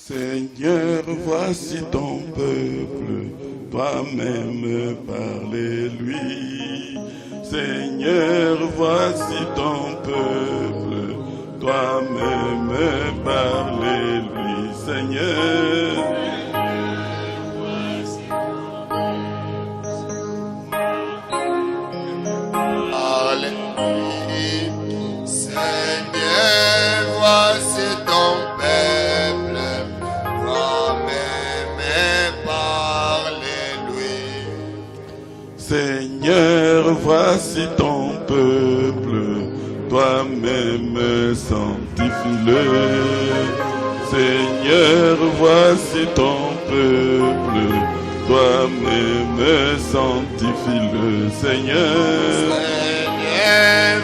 Seigneur, voici ton peuple, toi-même parle-lui. Seigneur, voici ton peuple, toi-même parle-lui. Seigneur, Seigneur, voici ton peuple, toi-même sanctifie-le. Seigneur, voici ton peuple, toi-même sanctifie-le. Seigneur,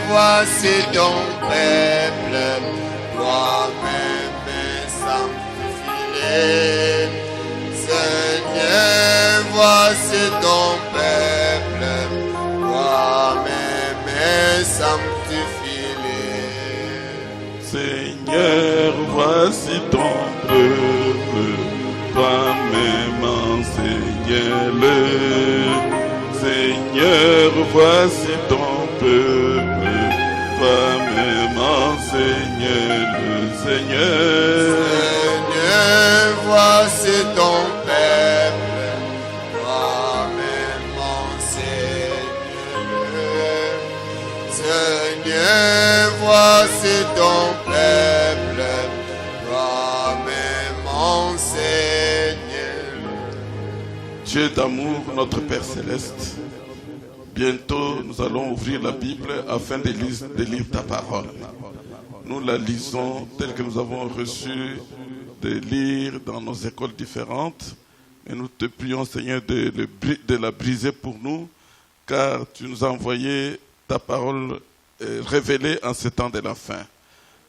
voici ton peuple, toi-même sanctifie-le. Seigneur, voici ton peuple, toi-même sanctifie-le. Seigneur, voici ton peuple, toi-même enseigne-le. Seigneur, voici ton peuple, toi-même enseigne-le. Seigneur, voici ton peuple, toi-même enseigne-le. Seigneur, voici ton peuple, toi-même enseigne-le. Dieu d'amour, notre Père Céleste, bientôt nous allons ouvrir la Bible afin de lire ta parole. Nous la lisons telle que nous avons reçu de lire dans nos écoles différentes. Et nous te prions, Seigneur, de la briser pour nous, car tu nous as envoyé ta parole révélée en ce temps de la fin.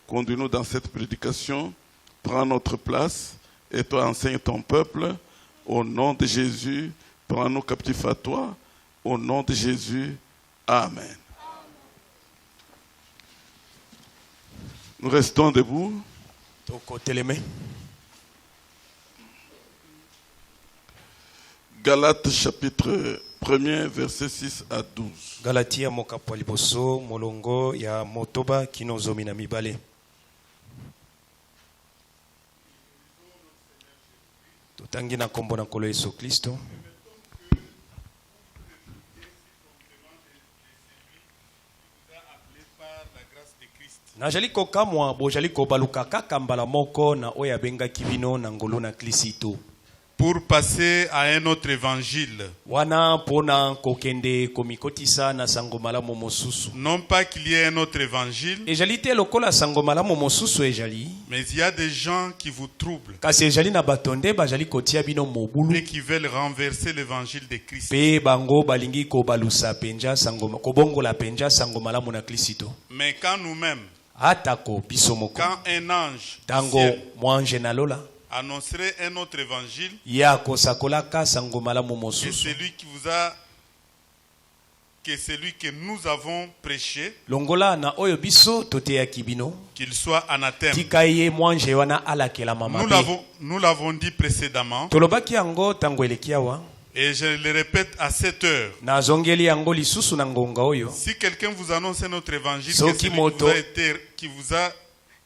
Conduis-nous dans cette prédication, prends notre place, et toi enseigne ton peuple. Au nom de Jésus, prends-nous captifs à toi. Au nom de Jésus, Amen. Nous restons debout. Galates chapitre 1er, versets 6 à 12. Galatia mokapo liboso molongo ya motoba kinozomi na mibale. Totangi na kombo na nkolo Yesu Kristo. Najali kokamwa bojali kobaluka kaka mbala moko na oya benga kibino na ngolo na Krisito. Pour passer à un autre évangile. Wana pona kokende komikotisa na sangomala momosusu. Non pas qu'il y ait un autre évangile. Ejali te lokola sangomala momosusu ejali. Mais il y a des gens qui vous troublent. Kasi ejali na batonde bajali kotia bino mobulu. Et qui veulent renverser l'évangile de Christ. Pe bango balingi ko balusa penja sangoma kobongola penja sangomala mona Krisito. Mais quand nous-mêmes, Atako bisomoko. quand un ange Tango mwanje na lola. Annoncerait un autre évangile, Yako sakolaka sangomala momosusu. que celui que nous avons prêché, Longola na oyo biso tote ya kibino. qu'il soit anathème. Tikaye mwanje wana alakela mama. Nous l'avons dit précédemment. Tolobaki yango tango elekiawa. Et je le répète à cette heure. Na zongeli yango lisusu na ngonga oyo. Si quelqu'un vous annonce un autre évangile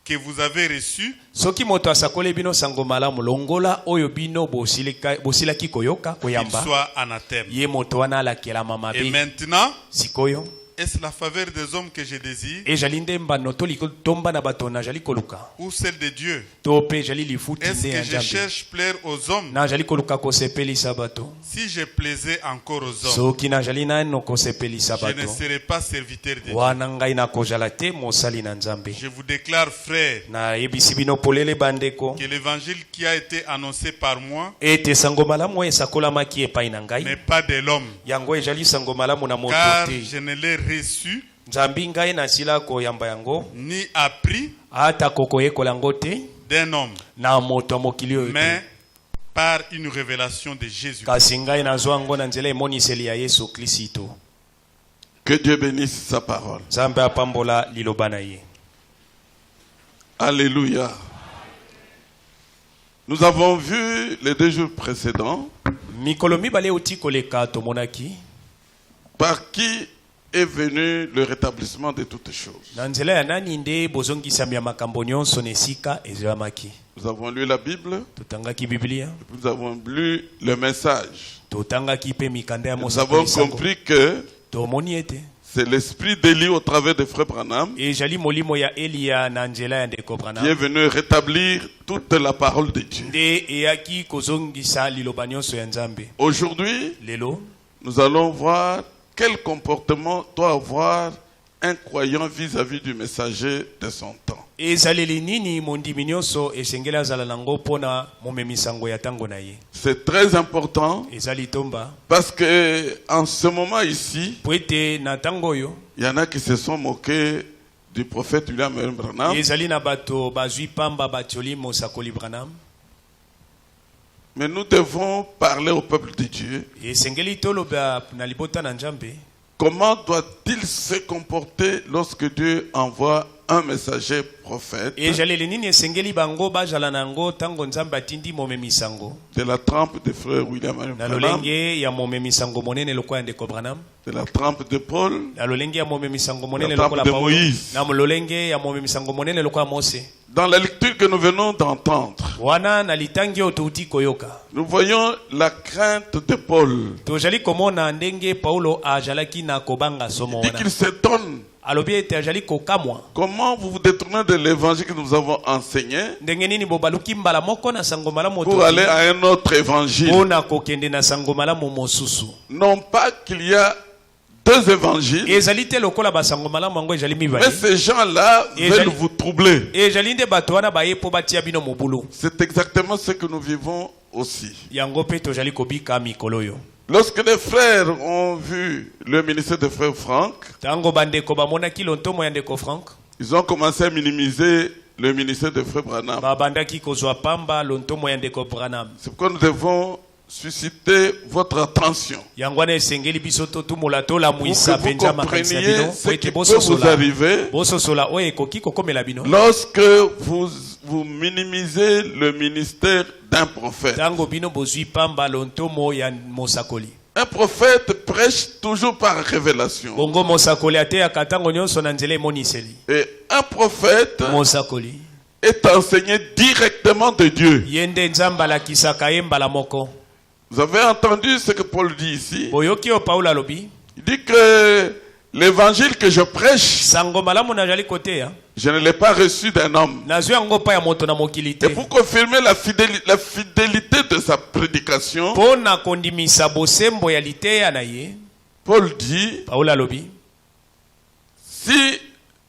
que vous avez reçu, soki moto asakole bino sango malamu longola oyo bino bosilaki koyoka koyamba, qu'il soit anathème. ye moto wana alakela mama be. Et maintenant, sikoyo est-ce la faveur des hommes que je désire ejalinde mbano tomba na bato na jali koluka ou celle de Dieu? to pe jali lifuti Est-ce nde que ya je Nzambe cherche plaire aux hommes? na jali koluka kosepelisa bato? Si je plaisais encore aux hommes, soki na jali nano kosepelisa je ne bato serais pas serviteur de Dieu. wana ngai na kozala te mosali na Nzambe. Je vous déclare, frère, Na yebisi bino polele bandeko que l'évangile qui a été annoncé par moi ete sango malamu esakolamaki epai na ngai n'est pas de l'homme, yango ejali sango malamu na moto car te. je ne l'ai reçu Nzambi ngai na sila koyamba yango ni appris ata kokoyekola yango te d'un homme, na moto ya mokili oyo te. mais par une révélation de Jésus. Kasi ngai nazwa yango na nzela emoniseli ya Yesu Kristo. Que Dieu bénisse sa parole. Nzambe apambola liloba na ye. Alléluia. Nous avons vu les 2 jours précédents mikolo mibale oti koleka tomonaki par qui est venu le rétablissement de toutes choses. na nzela ya nani nde bozongisami ya makambo nyonso na esika ezelamaki. Nous avons lu la Bible, Totangaki Biblia, et puis nous avons lu le message. totangaki pe mikanda ya Nous avons compris que tomoni ete c'est l'esprit d'Élie au travers de Frère Branham ezali molimo ya Elia na nzela ya ndeko qui est Branham venu rétablir toute la parole de Dieu. nde eyaki kozongisa liloba nyonso ya Nzambe. Aujourd'hui, Lelo nous allons voir quel comportement doit avoir un croyant vis-à-vis du messager de son temps. ezaleli nini mondimi nyonso esengeli azala nango mpona momemisango ya ntango na ye. C'est très important ezali tomba parce que en ce moment ici, po ete na ntango oyo il y en a qui se sont moqués du prophète William Branham. ezali na bato bazwi pamba batioli mosakoli Branham. Mais nous devons parler au peuple de Dieu. esengeli toloba na libota na Nzambe Comment doit-il se comporter lorsque Dieu envoie un messager prophète ezaleli nini esengeli bango bazala nango ntango Nzambe atindi momemisango de la trempe de frère William na Branham, lolenge ya momemisango monene lokola ndeko Branham, de la trempe de Paul, na lolenge ya momemisango monene La lokola table de Paulo, Moïse. na lolenge ya momemisango monene lokola Mose. Dans la lecture que nous venons d'entendre, Wana na litangi oyo touti koyoka nous voyons la crainte de Paul. tozali komona ndenge Paulo ajalaki na kobanga somo Il dit wana qu'il s'étonne. alobi ete ajali kokamwa Comment vous vous détournez de l'évangile que nous avons enseigné ndenge nini bobaluki mbala moko na sango malamu pour aller à un autre évangile. mpona kokende na sango malamu mosusu. Non pas qu'il y a 2 évangiles, ezali te lokola basango malamu yango ezali mais mibale, ces gens-là Et veulent j'allais- vous troubler. ezali nde bato wana baye mpo batia bino mobulu. C'est exactement ce que nous vivons aussi. Yango mpe tozali kobika mikolo oyo. Lorsque les frères ont vu le ministère de frère Franck, Tango bandeko bamonaki lontomo ya ndeko Frank, ils ont commencé à minimiser le ministère de frère Branham. babandaki kozwa pamba lontomo ya ndeko Branham. C'est pourquoi nous devons susciter votre attention. Yango wana esengeli biso totumola Pour tolamwisa que vous mpenza makanisi ya compreniez bino ce po qui ete peut vous bososola arriver bososola oyo ekoki kokomela bino lorsque vous minimisez le ministère d'un prophète. ntango bino bozwi pamba lontomo ya mosakoli. Un prophète prêche toujours par révélation. Bongo mosakoli ateyaka ntango nyonso na nzela emoniseli. Et un prophète Mosakoli est enseigné directement de Dieu. ye nde Nzambe alakisaka ye mbala moko. Vous avez entendu ce que Paul dit ici? Boyoki o Paulo alobi Il dit que l'évangile que je prêche, sango malamu nazali koteya je ne l'ai pas reçu d'un homme. nazwi yango pa ya moto na mokili te Et pour confirmer la fidélité de sa prédication, mpo na kondimisa bosembo ya liteya na ye, Paul dit, Paulo alobi si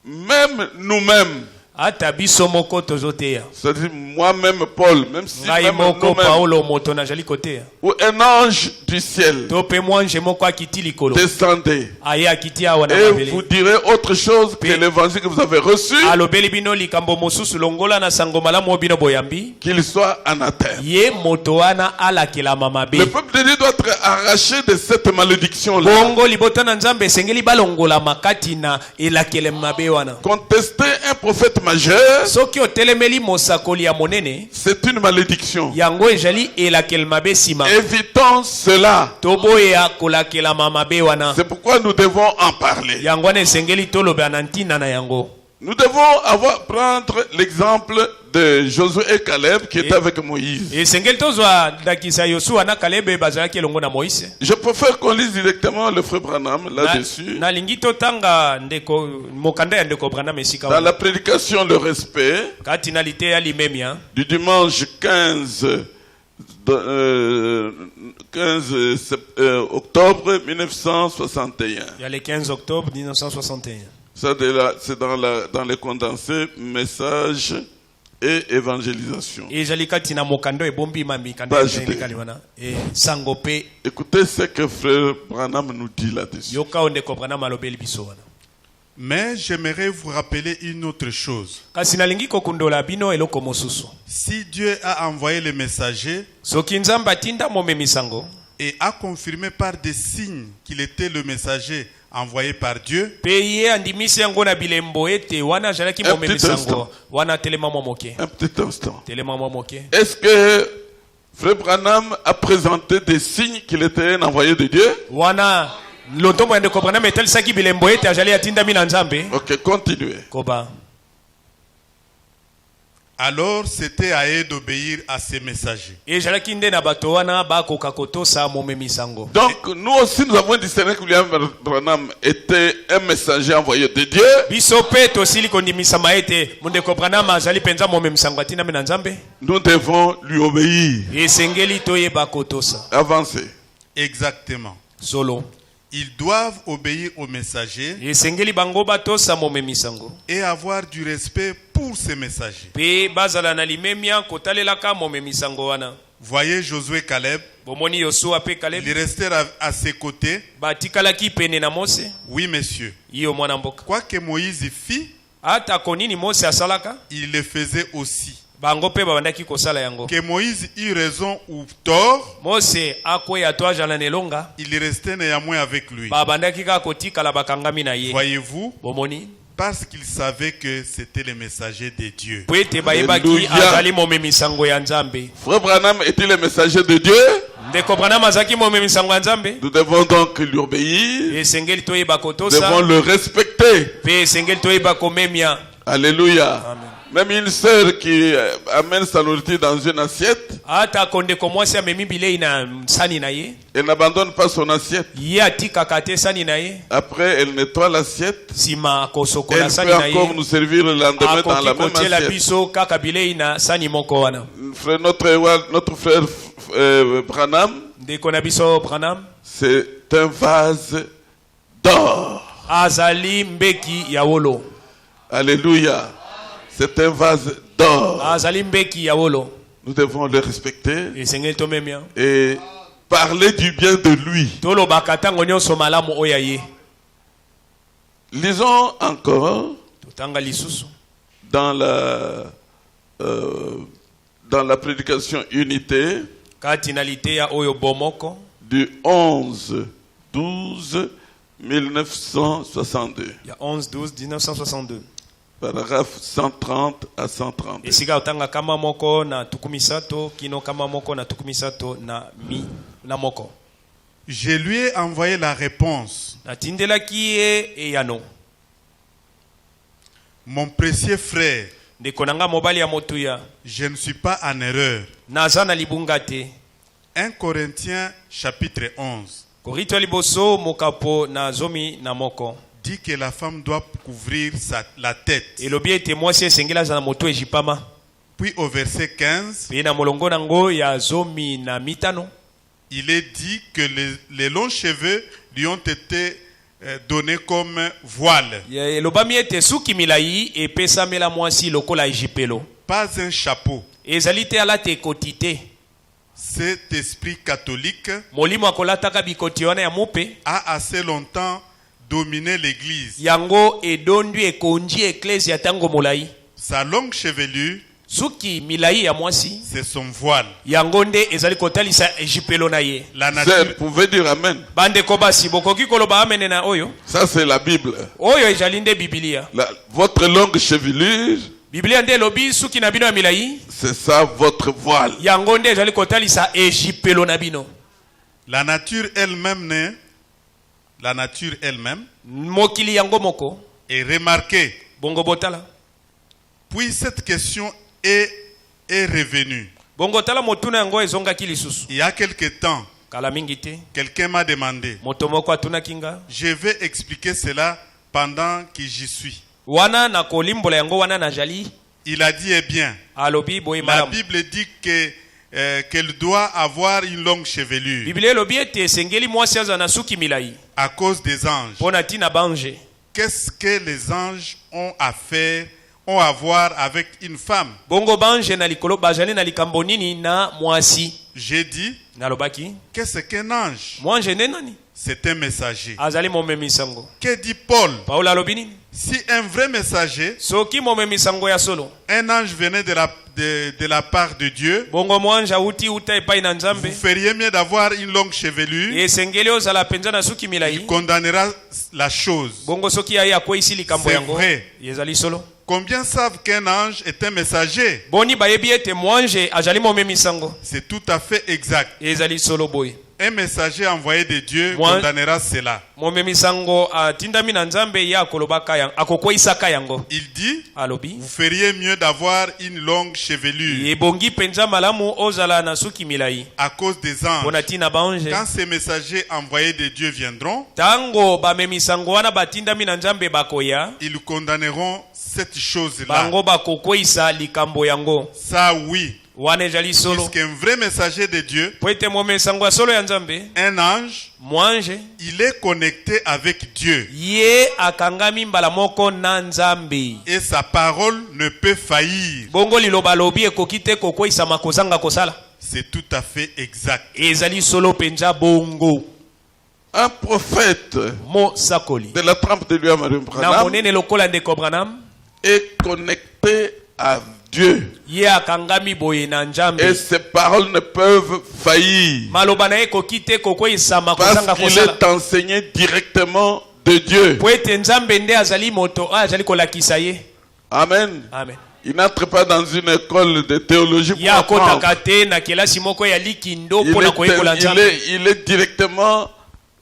même nous-mêmes, ata biso moko tozoteya, c'est-à-dire moi-même Paul, même si ngai même moko nous-mêmes, Paulo moto nazali koteya, ou un ange du ciel to pe mwanje moko akiti likolo descendait aye akiti awa na et mabele vous direz autre chose que Pe- l'évangile que vous avez reçu, alobeli bino likambo mosusu longola na sango malamu oyo bino boyambi, qu'il soit anathème. ye moto wana alakelama mabe. Le peuple de Dieu doit être arraché de cette malédiction-là. Bongo libota na Nzambe esengeli balongola makati na elakele mabe wana. Contester un prophète majeur, Soki otelemeli mosakoli ya monene c'est une malédiction. yango ezali elakele mabe sima. Évitons cela. Toboya kolakela mabe wana. C'est pourquoi nous devons en parler. Yango wana esengeli toloba na ntina na yango. Nous devons prendre l'exemple de Josué et Caleb qui étaient avec Moïse. Esengeli tozwa ndakisa Yosua na Kalebe bazalaki elongo na Moïse. Je préfère qu'on lise directement le frère Branham là-dessus. Na lingi totanga ndeko mokanda ya ndeko Branham esika Dans wana. la prédication Le Respect Kati na lite ya limemia du dimanche 15 octobre 1961. ya le 15 octobre 1961. Ça, c'est dans les condensés messages et évangélisation. Ezali kati na mokando ebombi mambi kanda Page ya ndekali wana. Sango pe Écoutez ce que frère Branham nous dit là-dessus. yoka onde ko Branham alobeli biso wana. Mais j'aimerais vous rappeler une autre chose. Kasi nalingi kokundola bino eloko mosusu. Si Dieu a envoyé les messagers, Soki Nzambe atinda momemisango, et a confirmé par des signes qu'il était le messager envoyé par Dieu. Peye andimisi yango na bilembo ete wana jalaki momemisango wana telema momoke. Un petit instant. Telema momoke. Est-ce que Frère Branham a présenté des signes qu'il était un envoyé de Dieu? Wana lotombo yande ko Branham etel saki bilembo ete ajali atinda mina nzambe. Ok, continuez. Koba. Alors c'était à eux d'obéir à ces messagers. E jalaki nde na bato wana bakoka kotosa momemisango. Donc nous aussi nous avons discerné que William Branham était un messager envoyé de Dieu. Biso pe tosili kondimisama ete mundeko Branham ajali penza momemisango atinda mina nzambe. Nous devons lui obéir. Esengeli toyeba kotosa. Avancez. Exactement. Solo. Ils doivent obéir aux messagers Esengeli bango batosa momemisango. et avoir du respect pour ces messagers. Pe bazala na limemia kotalelaka momemisango wana. Voyez Josué Caleb, Bomoni Yosua pe Caleb ils restèrent à ses côtés. batikalaki pene na Mose. Oui, monsieur. Iyo mwana mboka. Quoi que Moïse fit, Ata konini Mose asalaka il le faisait aussi. bango pe babandaki kosala yango. Que Moïse eut raison ou tort, Mose akweya to ajala nelonga il restait néanmoins avec lui. babandaki kaka kotikala bakangami na ye. Voyez-vous, Bomoni parce qu'il savait que c'était les messagers de Dieu. po ete bayebaki Alléluia. azali momemisango ya Nzambe. Frère Branham était le messager de Dieu. Ndeko Branham azaki momemisango ya Nzambe. Nous devons donc lui obéir. Esengeli toyeba Nous kotosa devons le respecter. pe esengeli toyeba komemia. Alléluia. Amen. Même une sœur qui amène sa nourriture dans une assiette, Ata kondeko mwasi amemi bilei na sani na ye. elle n'abandonne pas son assiette. Ye atikaka te sani na ye. Après, elle nettoie l'assiette. Sima Elle kosokola sani peut na ye. encore nous servir le lendemain dans la Akoki même kotiela assiette. biso kaka bilei na sani moko wana. Frère, notre frère Branham, Ndeko na biso Branham c'est un vase d'or. azali mbeki ya wolo. Alléluia. C'est un vase d'or. Azali mbeki ya wolo. Nous devons le respecter Esengeli tomemia. et parler du bien de lui. Tolobaka tango nyonso malamu oya ye. Lisons encore Totanga lisusu. dans la prédication unité Kati na liteya oyo bomoko. du 11-12-1962, Ya 11-12-1962. paragraphe 130 à 130. Esika otanga kama moko na tukumisato kino kama moko na tukumisato na moko. Je lui ai envoyé la réponse. Natindelaki ye eyano. Mon précieux frère, Ndeko nanga mobali ya motuya. je ne suis pas en erreur. Naza na libunga te. 1 Corinthiens chapitre 11 Korito liboso mokapo na zomi na moko. dit que la femme doit couvrir la tête. Elobi ete mwasi esengeli aza na moto ejipama. Puis au verset 15, Pe na molongo nango ya zomi na mitano. il est dit que les longs cheveux lui ont été donnés comme voile. Elobami ete suki milai epesamela mwasi lokola ejipelo. Pas un chapeau. Ezali te alata ekoti te. Cet esprit catholique Molimo akolataka bikoti wana ya mupe. a assez longtemps dominé l'église. Yango edondu ekonji eklezia tango molai. Sa longue chevelure, Suki milai ya mwasi. c'est son voile. Yango nde ezali kotalisa ejipelo na ye. La Vous nature, pouvez dire Amen. Bandeko basi bokoki koloba amene na oyo. Ça, c'est la Bible. Oyo ezali nde Biblia. Votre longue chevelure, Biblia nde lobi suki na bino ya milai. c'est ça votre voile. Yango nde ezali kotalisa ejipelo na bino. la nature elle-même, Mokili yango moko. est remarquée. Bongo botala. Puis cette question est revenue. Bongo tala motuna yango ezongaki lisusu. Il y a quelque temps, Kala mingi te. quelqu'un m'a demandé. Moto moko atuna kinga. Je vais expliquer cela pendant que j'y suis. Wana na kolimbola yango wana na jali. Il a dit, eh bien, Alobi boye la malamu. Bible dit qu'elle doit avoir une longue chevelure Biblia lobi ete esengeli mwasi aza na suki milai. à cause des anges. Pona tina bange. Qu'est-ce que les anges ont à faire, ont à voir avec une femme? Bongo bange na likolo bajani na likambo nini na mwasi. J'ai dit, Nalobaki. qu'est-ce qu'un ange? Mwanje nde nani? c'est un messager. azali momemisango. Que dit Paul? Paulo alobi nini? Si un vrai messager, Soki momemisango ya solo, un ange venait de la part de Dieu, bongo mwanja uti uta epai na vous Nzambe, feriez mieux d'avoir une longue chevelure. esengeli ozala penza na suki Il milai. condamnera la chose. Bongo soki aye akwei likambo C'est yango, vrai. ezali solo. Combien savent qu'un ange est un messager? Boni bayebi ete mwanje azali momemisango, C'est tout à fait exact. ezali solo boy. Un messager envoyé de Dieu Moi- condamnera cela. Momemisango atindami na Nzambe ya kolobaka yango, akokweisaka yango. Il dit, Alobi, vous feriez mieux d'avoir une longue chevelure ebongi penza malamu ozala na suki milai. à cause des anges. Pona tina baange. Quand ces messagers envoyés de Dieu viendront, Tango bamemisango wana batindami na Nzambe bakoya, ils condamneront cette chose-là. bango bakokweisa likambo yango. Ça, oui. Wana ezali solo. Puisqu'un vrai messager de Dieu, Po ete momemisango ya solo ya Nzambe, un ange, mwanje il est connecté avec Dieu. ye akangami mbala moko na Nzambe. Et sa parole ne peut faillir. Bongo liloba lobi ekoki te kokweisa makozanga kosala. C'est tout à fait exact. Ezali solo penza bongo. Un prophète Mo sakoli. de la trempe de William Na Branham monene lokola ndeko Branham, est connecté à Dieu. ye akangami boye na Nzambe. Et ses paroles ne peuvent faillir. Maloba na ye ekoki te kokweisa makozanga Parce qu'il kosala. est enseigné directement de Dieu. Po ete Nzambe nde azali moto azali kolakisa ye. Amen. Amen. Il n'entre pas dans une école de théologie pour Ya apprendre. akotaka te na kelasi moko ya likindo Il pona koyekola Nzambe. il est directement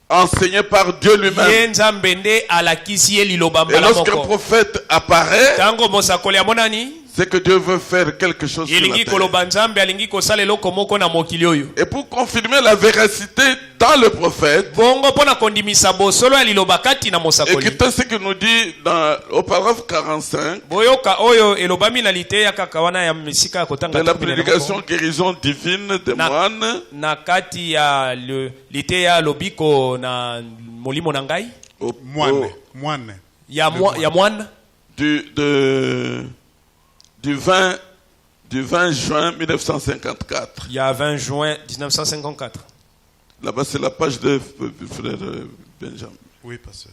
enseigné par Dieu Ye lui-même. Nzambe nde alakisi ye liloba Et mbala lorsqu'un moko. prophète apparaît, Tango mosakoli amonani, c'est que Dieu veut faire quelque chose sur la elingi terre. koloba Nzambe alingi kosala eloko moko na mokili oyo. Et pour confirmer la véracité dans le prophète, Bongo pona kondimisa bosolo ya liloba kati na mosakoli. écoutez ce qu'il nous dit au paragraphe 45 Boyoka oyo elobami na lite ya kaka wana ya misika ya kotanga de la tukumi na prédication moko. guérison divine des moines. Na kati ya lite ya lobiko na molimo na ngai Moine. Moine. ya mwana du 20 juin 1954. ya 20 juin 1954. Là-bas, c'est la page de frère Benjamin. Oui, pasteur.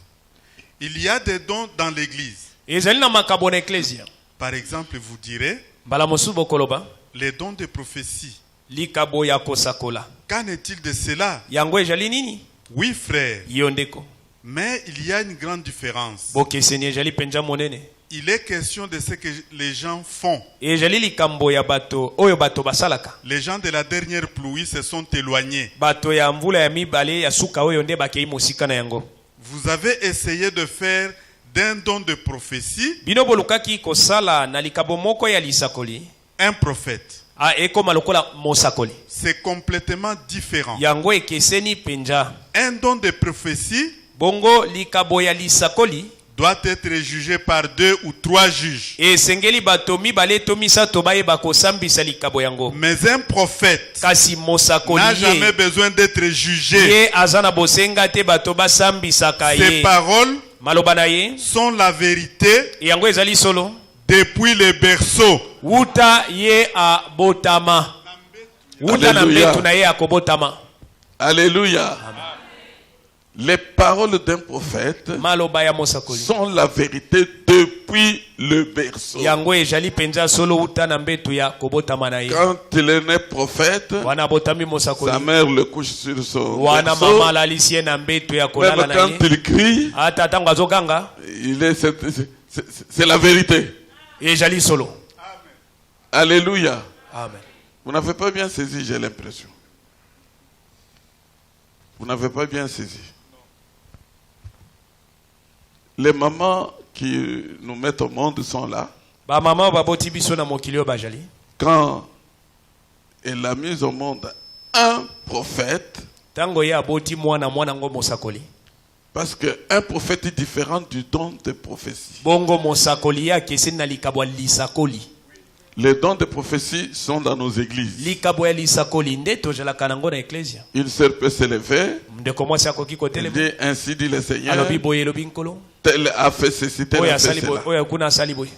Il y a des dons dans l'église. Ezali na makabo na ecclesia. Par exemple, vous direz, Mbala mosubo koloba les dons de prophétie. likabo ya kosakola. Qu'en est-il de cela? Yango ezali nini? Oui, frère. Yondeko. Mais il y a une grande différence. Bokeseni ezali penja monene. Il est question de ce que les gens font. Ezali likambo ya bato oyo bato basalaka. Les gens de la dernière pluie se sont éloignés. Bato ya mvula ya mibale ya suka oyo nde bakei mosika na yango. Vous avez essayé de faire d'un don de prophétie Bino bolukaki kosala na likabo moko ya lisakoli. un prophète. Ekoma lokola mosakoli. C'est complètement différent. Yango ekeseni penja. Un don de prophétie Bongo likabo ya lisakoli doit être jugé par 2 ou 3 juges. esengeli bato mibale to misato bayeba kosambisa likabo yango. Mais un prophète Kasi mosakoli n'a jamais ye besoin d'être jugé. ye azana bosenga te bato basambisaka Ses ye. paroles Maloba na ye sont la vérité yango ezali solo. depuis le berceau. Wuta ye a botama. Wuta na Alléluia. mbetu na ye akobotama. Alléluia. Les paroles d'un prophète Maloba ya mosakoli sont la vérité depuis le berceau. yango ezali penza solo wuta na mbetu ya kobotama na ye. Quand il est né prophète, Wana botami sa mosakoli mère le couche sur son wana berceau. mama alalisi ye na mbetu ya kolala Même na quand ye. il crie, Ata tango azoganga c'est la vérité. ezali solo. Alléluia. Amen. Vous n'avez pas bien saisi, j'ai l'impression. Vous n'avez pas bien saisi. Les mamans qui nous mettent au monde sont là. Ba mama baboti biso na mokili oyo bajali. Quand elle a mis au monde un prophète, Tango ye aboti mwana ngo mosakoli. parce qu'un prophète est différent du don de prophétie. Bongo mosakoli ya keseni na likabo ya lisakoli. Les dons de prophétie sont dans nos églises. Likabo ya lisakoli nde tojalaka nango na eklesia. Une sœur peut se lever, Ndeko mwasi akoki elle kotelema. dit ainsi dit le Seigneur, Alobi boye lobi nkolo. tel a fait ceci, tel Oyo a fait asali boye, cela. oyo kuna asali boye.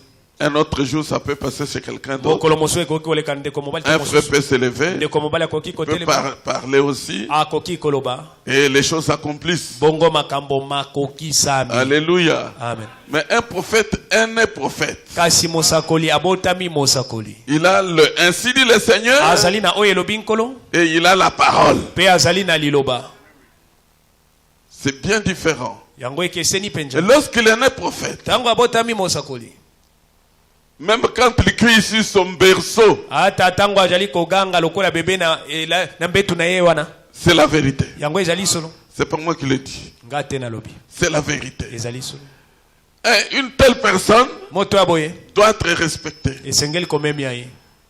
Un autre jour, ça peut passer chez quelqu'un d'autre. mokolo mosusu ekoki koleka ndeko mobali Un to frère mosusu peut se lever, ndeko mobali akoki peut kotelema parler aussi, akoki koloba et les choses s'accomplissent. bongo makambo makoki sami. Alléluia. Amen. Mais un prophète, un prophète, kasi mosakoli abotami mosakoli il a le ainsi dit le Seigneur azali na oyo elobi nkolo et il a la parole. pe azali na liloba. C'est bien différent. yango ekeseni Et penza lorsqu'il est un prophète, tango abotami mosakoli même quand il crie sur son berceau, ata tango azali koganga lokola bebe na mbetu na ye wana c'est la vérité. yango ezali solo C'est pas moi qui le dis. nga te nalobi C'est la vérité. ezali solo. Et une telle personne moto ya boye doit être respectée. esengeli komemia ye.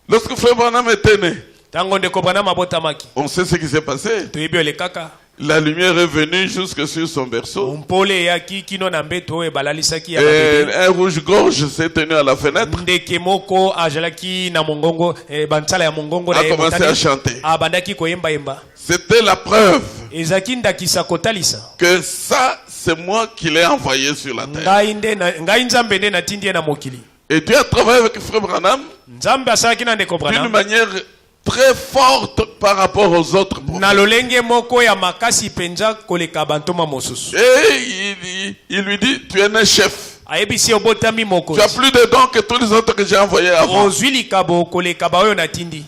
Lorsque Frère Branham était né, Tango ndeko Branham abotamaki on sait ce qui s'est passé. toyebi olekaka La lumière est venue jusque sur son berceau. mpole eyaki kino na mbeto oyo ebalalisaki ya Et babebe. un rouge-gorge s'est tenu à la fenêtre, ndeke moko azalaki na mongongo bansala ya mongongo na a ye commencé motani, à chanter. abandaki koyembayemba. C'était la preuve ezalaki ndakisa kotalisa que ça, c'est moi qui l'ai envoyé sur la terre. ngai nzambe nde natindi ye na mokili. Et Dieu a travaillé avec Frère Branham nzambe asalaki na ndeko d'une Branham manière très forte par rapport aux autres prophètes. na lolenge moko ya makasi penza koleka bantoma mosusu. Et il lui dit, tu es un chef. ayebisi obotami Tu as mokonzi plus de dons que tous les autres que j'ai envoyés avant. ozwi likabo koleka baoyo natindi.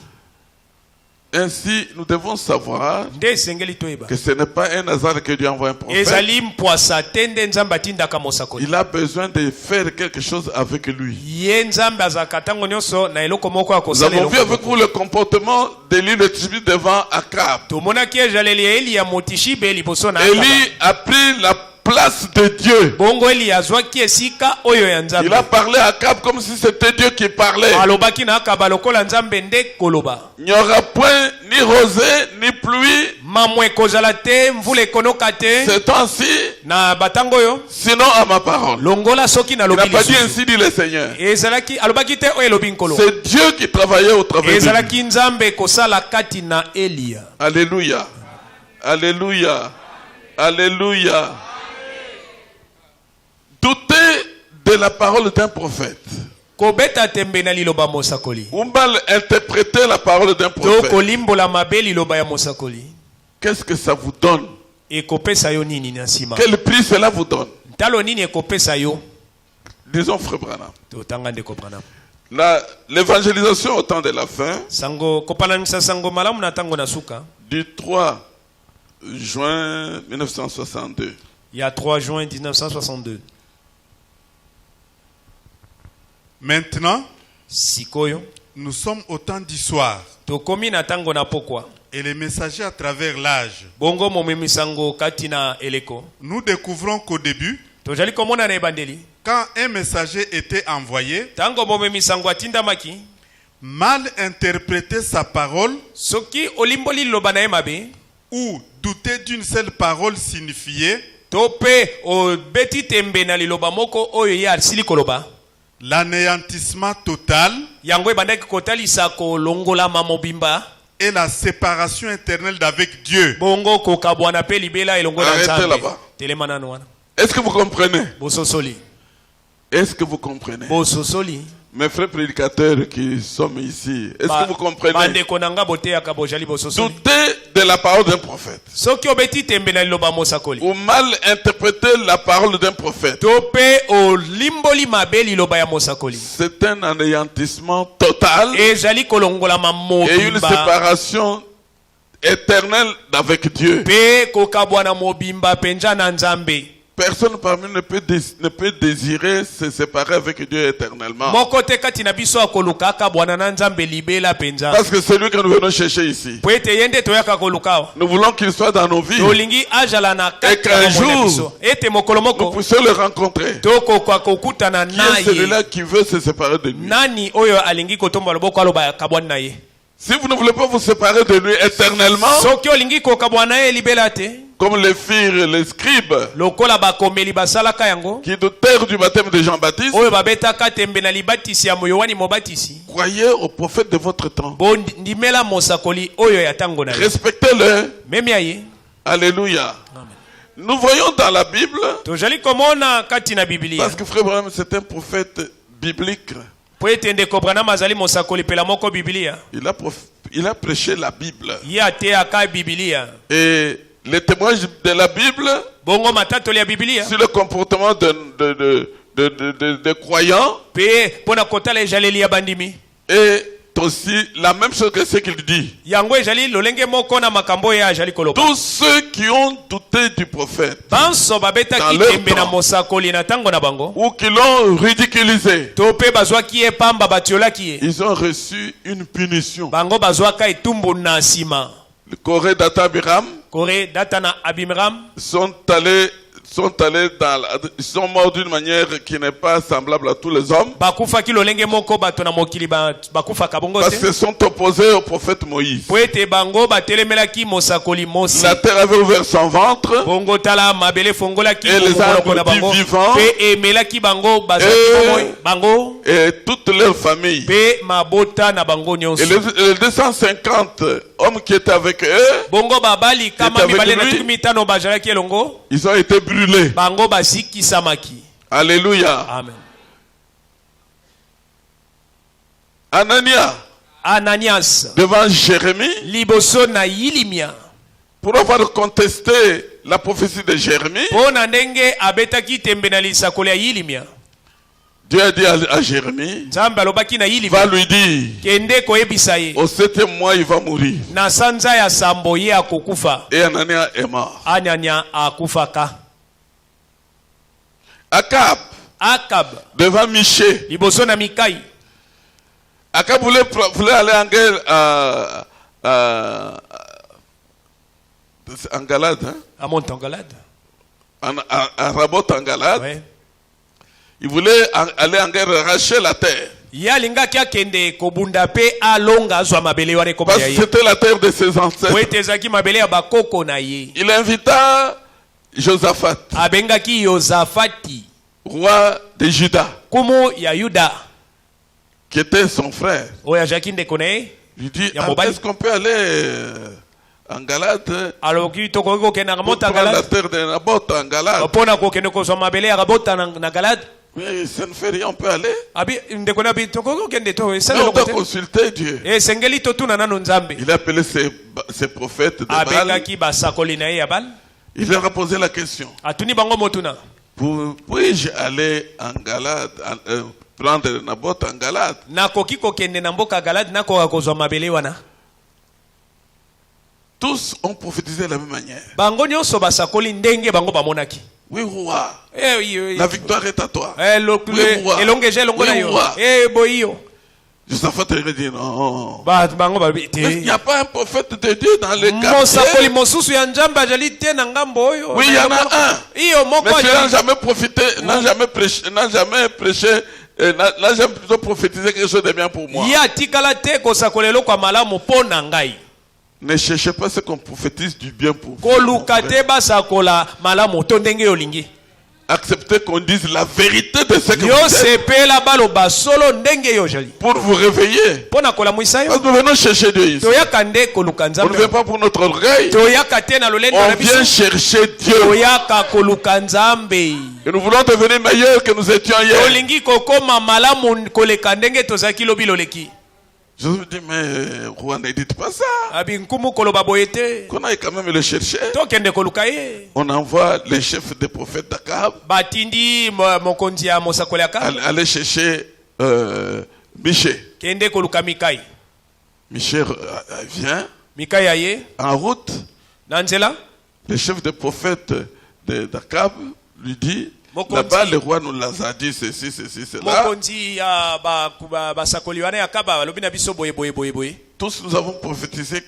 Ainsi, nous devons savoir nde esengeli toyeba que ce n'est pas un hasard que Dieu envoie un prophète. ezali mpwasa te nde nzambe atindaka mosakoli. Il a besoin de faire quelque chose avec lui. ye nzambe azalaka ntango nyonso na eloko moko ya Nous kosala avons vu eloko avec moko. vous le comportement d'Élie le Tishbi devant Akab. tomonaki ezaleli ya eli ya motishibe liboso na Élie Akaba. a pris la place de Dieu. bongo eli azwaki esika oyo ya Il nzambe a parlé à Akab comme si c'était Dieu qui parlait. alobaki na Akaba lokola nzambe nde koloba. Il n'y aura point ni rosée ni pluie mamwe ekozala te mvula ekonoka te ce temps-ci, na batango oyo sinon à ma parole. longola soki Il n'a nalobi pas dit lisusu. ainsi dit le Seigneur. ezalaki alobaki te oyo elobi nkolo. C'est Dieu qui travaillait au travers de lui. ezalaki nzambe kosala kati na eliya. Alléluia. Alléluia. Alléluia. Douter de la parole d'un prophète kobeta tembe na liloba mosakoli ou mal interpréter la parole d'un to prophète, kolimbola mabe liloba ya mosakoli qu'est-ce que ça vous donne? ekopesa yo nini na nsima. Quel prix cela vous donne? ntalo nini ekopesa yo. Disons Frère Branham. totanga ndeko Branham. L'évangélisation au temps de la fin, sango kopalanisa sango malamu na tango na suka du 3 juin 1962. ya 3 juin 1962. Maintenant, sikoyo nous sommes au temps du soir tokomi na tango na pokwa et les messagers à travers l'âge. bongo momemi sango kati na eleko Nous découvrons qu'au début, tozali komona na ebandeli quand un messager était envoyé, tango momemi sango atindamaki mal interpréter sa parole soki olimboli liloba na ye mabe ou douter d'une seule parole signifiait to mpe obeti tembe na liloba moko oyo ye asili koloba l'anéantissement total yango ebandaki kotalisa kolongolama mobimba et la séparation éternelle d'avec Dieu. bongo kokabwana mpe libela elongo na Arrêtez nzambe là-bas. telema nano wana Est-ce que vous comprenez? bososoli Est-ce que vous comprenez? bososoli Mes frères prédicateurs qui sont ici, est-ce que vous comprenez? bandeko na nga boteyaka bozali bososoli Douter de la parole d'un prophète soki obeti tembe na liloba mosakoli ou mal interpréter la parole d'un prophète, to mpe olimboli mabe liloba ya mosakoli c'est un anéantissement total ezali kolongolama et une mobimba séparation éternelle avec Dieu. mpe kokabwana mobimba penza na nzambe. Personne parmi nous ne peut désirer se séparer avec Dieu éternellement. moko te kati na biso akoluka akabwana na nzambe libela penza Parce que c'est lui que nous venons chercher ici. po ete ye nde toyaka koluka awa. Nous voulons qu'il soit dans nos vies. tolingi azala na Et kati ya qu'un bomoi na jour, biso ete mokolo Nous moko puissions le rencontrer. tokoka kokutana Qui na est celui-là ye qui veut se séparer de lui? nani oyo alingi kotomba loboko aloba kabwana na ye. Si vous ne voulez pas vous séparer de lui éternellement, soki olingi kokabwana ye libela te comme les filles, les scribes, lokola bakomeli basalaka yango qui doutèrent du baptême de Jean-Baptiste, oyo babetaka tembe na libatisi ya moyowani mobatisi croyez au prophète de votre temps. bondimela mosakoli oyo ya tango na ye Respectez-le. memia ye. Alléluia. Nous voyons dans la Bible, tozali komona kati na biblia parce que Frère Branham c'est un prophète biblique. po ete ndeko Branham azali mosakoli pela moko Biblia. Il a prêché la Bible. Ye ateaka Biblia. Et les témoignages de la Bible Bongo matatoli ya Biblia. sur le comportement des croyants Pe pona kotala ejaleli ya bandimi. est aussi la même chose que ce qu'il dit. Yango ejali lolenge moko na makambo ya ajali koloba. Tous ceux qui ont douté du prophète Banso babeta Dans ki leur tembe na temps. mosakoli na tango na bango. ou qui l'ont ridiculisé, To pe bazwa ki e pamba batiola ki e. ils ont reçu une punition. Bango bazwa ka etumbu na sima. Le Corée d'Atabiram Kore data na Abimram. sont morts d'une manière qui n'est pas semblable à tous les hommes, Bakufa ki lolenge moko bato na mokili bakufa kabongo parce se. qu'ils sont opposés au prophète Moïse. Po ete bango batelemela ki mosakoli Mosi. La terre avait ouvert son ventre Bongo tala mabele fongola ki et les arbres na bango. vivants Pe emela ki bango bazaki et- bango. et toute leur famille. Pe mabota na bango nyonso. Et les 250 hommes qui étaient avec eux, Bongo babali kama avec mibale na lui. tukumi tano bajalaki elongo. ils ont été brûlés. Bango basiki samaki. Alléluia. Amen. Ananias devant Jérémie, liboso na Yilimia. pour avoir contesté la prophétie de Jérémie, Pona ndenge abetaki tembe na lisakoli ya Yilimia. Dieu a dit à Jérémie, Nzambe alobaki na va Yilimia. lui dire, Kende koyebisa ye. au 7e mois, il va mourir. Na sanza ya sambo ye akokufa. Et Anania est mort. Anania akufaka. Akab, Akab devant Miché. liboso na Mikai. Akab voulait aller en guerre en Galade, hein? À Montangalade. à Rabot en Galade. Ouais. Il voulait aller en guerre, arracher la terre. Ya lingaki akende kobunda pe alonga azwa mabele wane Parce komaya que ye. c'était la terre de ses ancêtres. Wete zaki mabele ya bakoko na ye. Il invita Josaphat, Abengaki Yozafati, roi de Juda, kumu ya Yuda. qui était son frère. Oya jakinde kone. Il dit, Ya mobali. est-ce qu'on peut aller en Galade Alors ki toko ko kena pour mota prendre la Galade. terre de Naboth en Galade? Pona ko kene ko so mabele ya rabota na Galade. Mais ça ne fait rien, on peut aller. Abi ndeko na bi toko ko kende to Mais sala on doit lokote. consulter Dieu. Sengeli to tuna nanu Nzambe. Il a appelé ses prophètes de Baal. Abengaki basakoli na ye ya Bal. Il leur a posé la question. Atuni bango motuna. Puis-je aller en Galade, prendre Naboth en Galade? Nakoki ko kende na mboka Galade nako kozwa mabele wana. Tous ont prophétisé de la même manière. Bango nyonso basakoli ndenge bango bamonaki. Oui, roi, Eh la victoire est à toi. oui, roi. elongeje elongo na Oui, yo. roi. Boyo. Josaphat a dit non. Bango Mais il n'y a pas un prophète de Dieu dans les mosakoli quartiers. mosusu ya Nzambe ajali te na ngambo oyo. Oui, il y en a un. Iyo moko Mais ceux n'a ajali. jamais profité, n'a jamais prêché, n'a jamais plutôt prophétisé quelque chose de bien pour moi. Ya tikala te kosakola eloko ya malamu mpo na ngai. Ne cherchez pas ce qu'on prophétise du bien pour vous. Koluka te basakola malamu to ndenge olingi. Acceptez qu'on dise la vérité de ce que Yo vous êtes sepela baloba solo ndenge yo jali. pour vous réveiller. Pona kola mwisa Parce yo. que nous venons chercher Dieu ici. Toyaka nde koluka On ne Nzambe. vient pas pour notre orgueil. Toyaka te na lolendo On na biso. vient chercher Dieu. Toyaka koluka Nzambe. Et nous voulons devenir meilleurs que nous étions hier. Tolingi kokoma malamu koleka ndenge tozaki lobi loleki. Je vous dis, mais roi, ne dites pas ça. Abi nkumu koloba boyete. Qu'on aille quand même le chercher. Tokende koluka ye. On envoie les chefs des prophètes d'Akab Batindi mokonzi ya mosakoli aka. aller chercher Miché. Kende koluka Mikai. Miché vient Mikai aye. en route. Nanzela. Le chef des prophètes d'Akab lui dit, Mokonzi. là-bas le roi nous l'a dit, ceci, cela. Mokonzi ya basakoli wana ya kaba balobi na biso boye. Tous nous avons prophétisé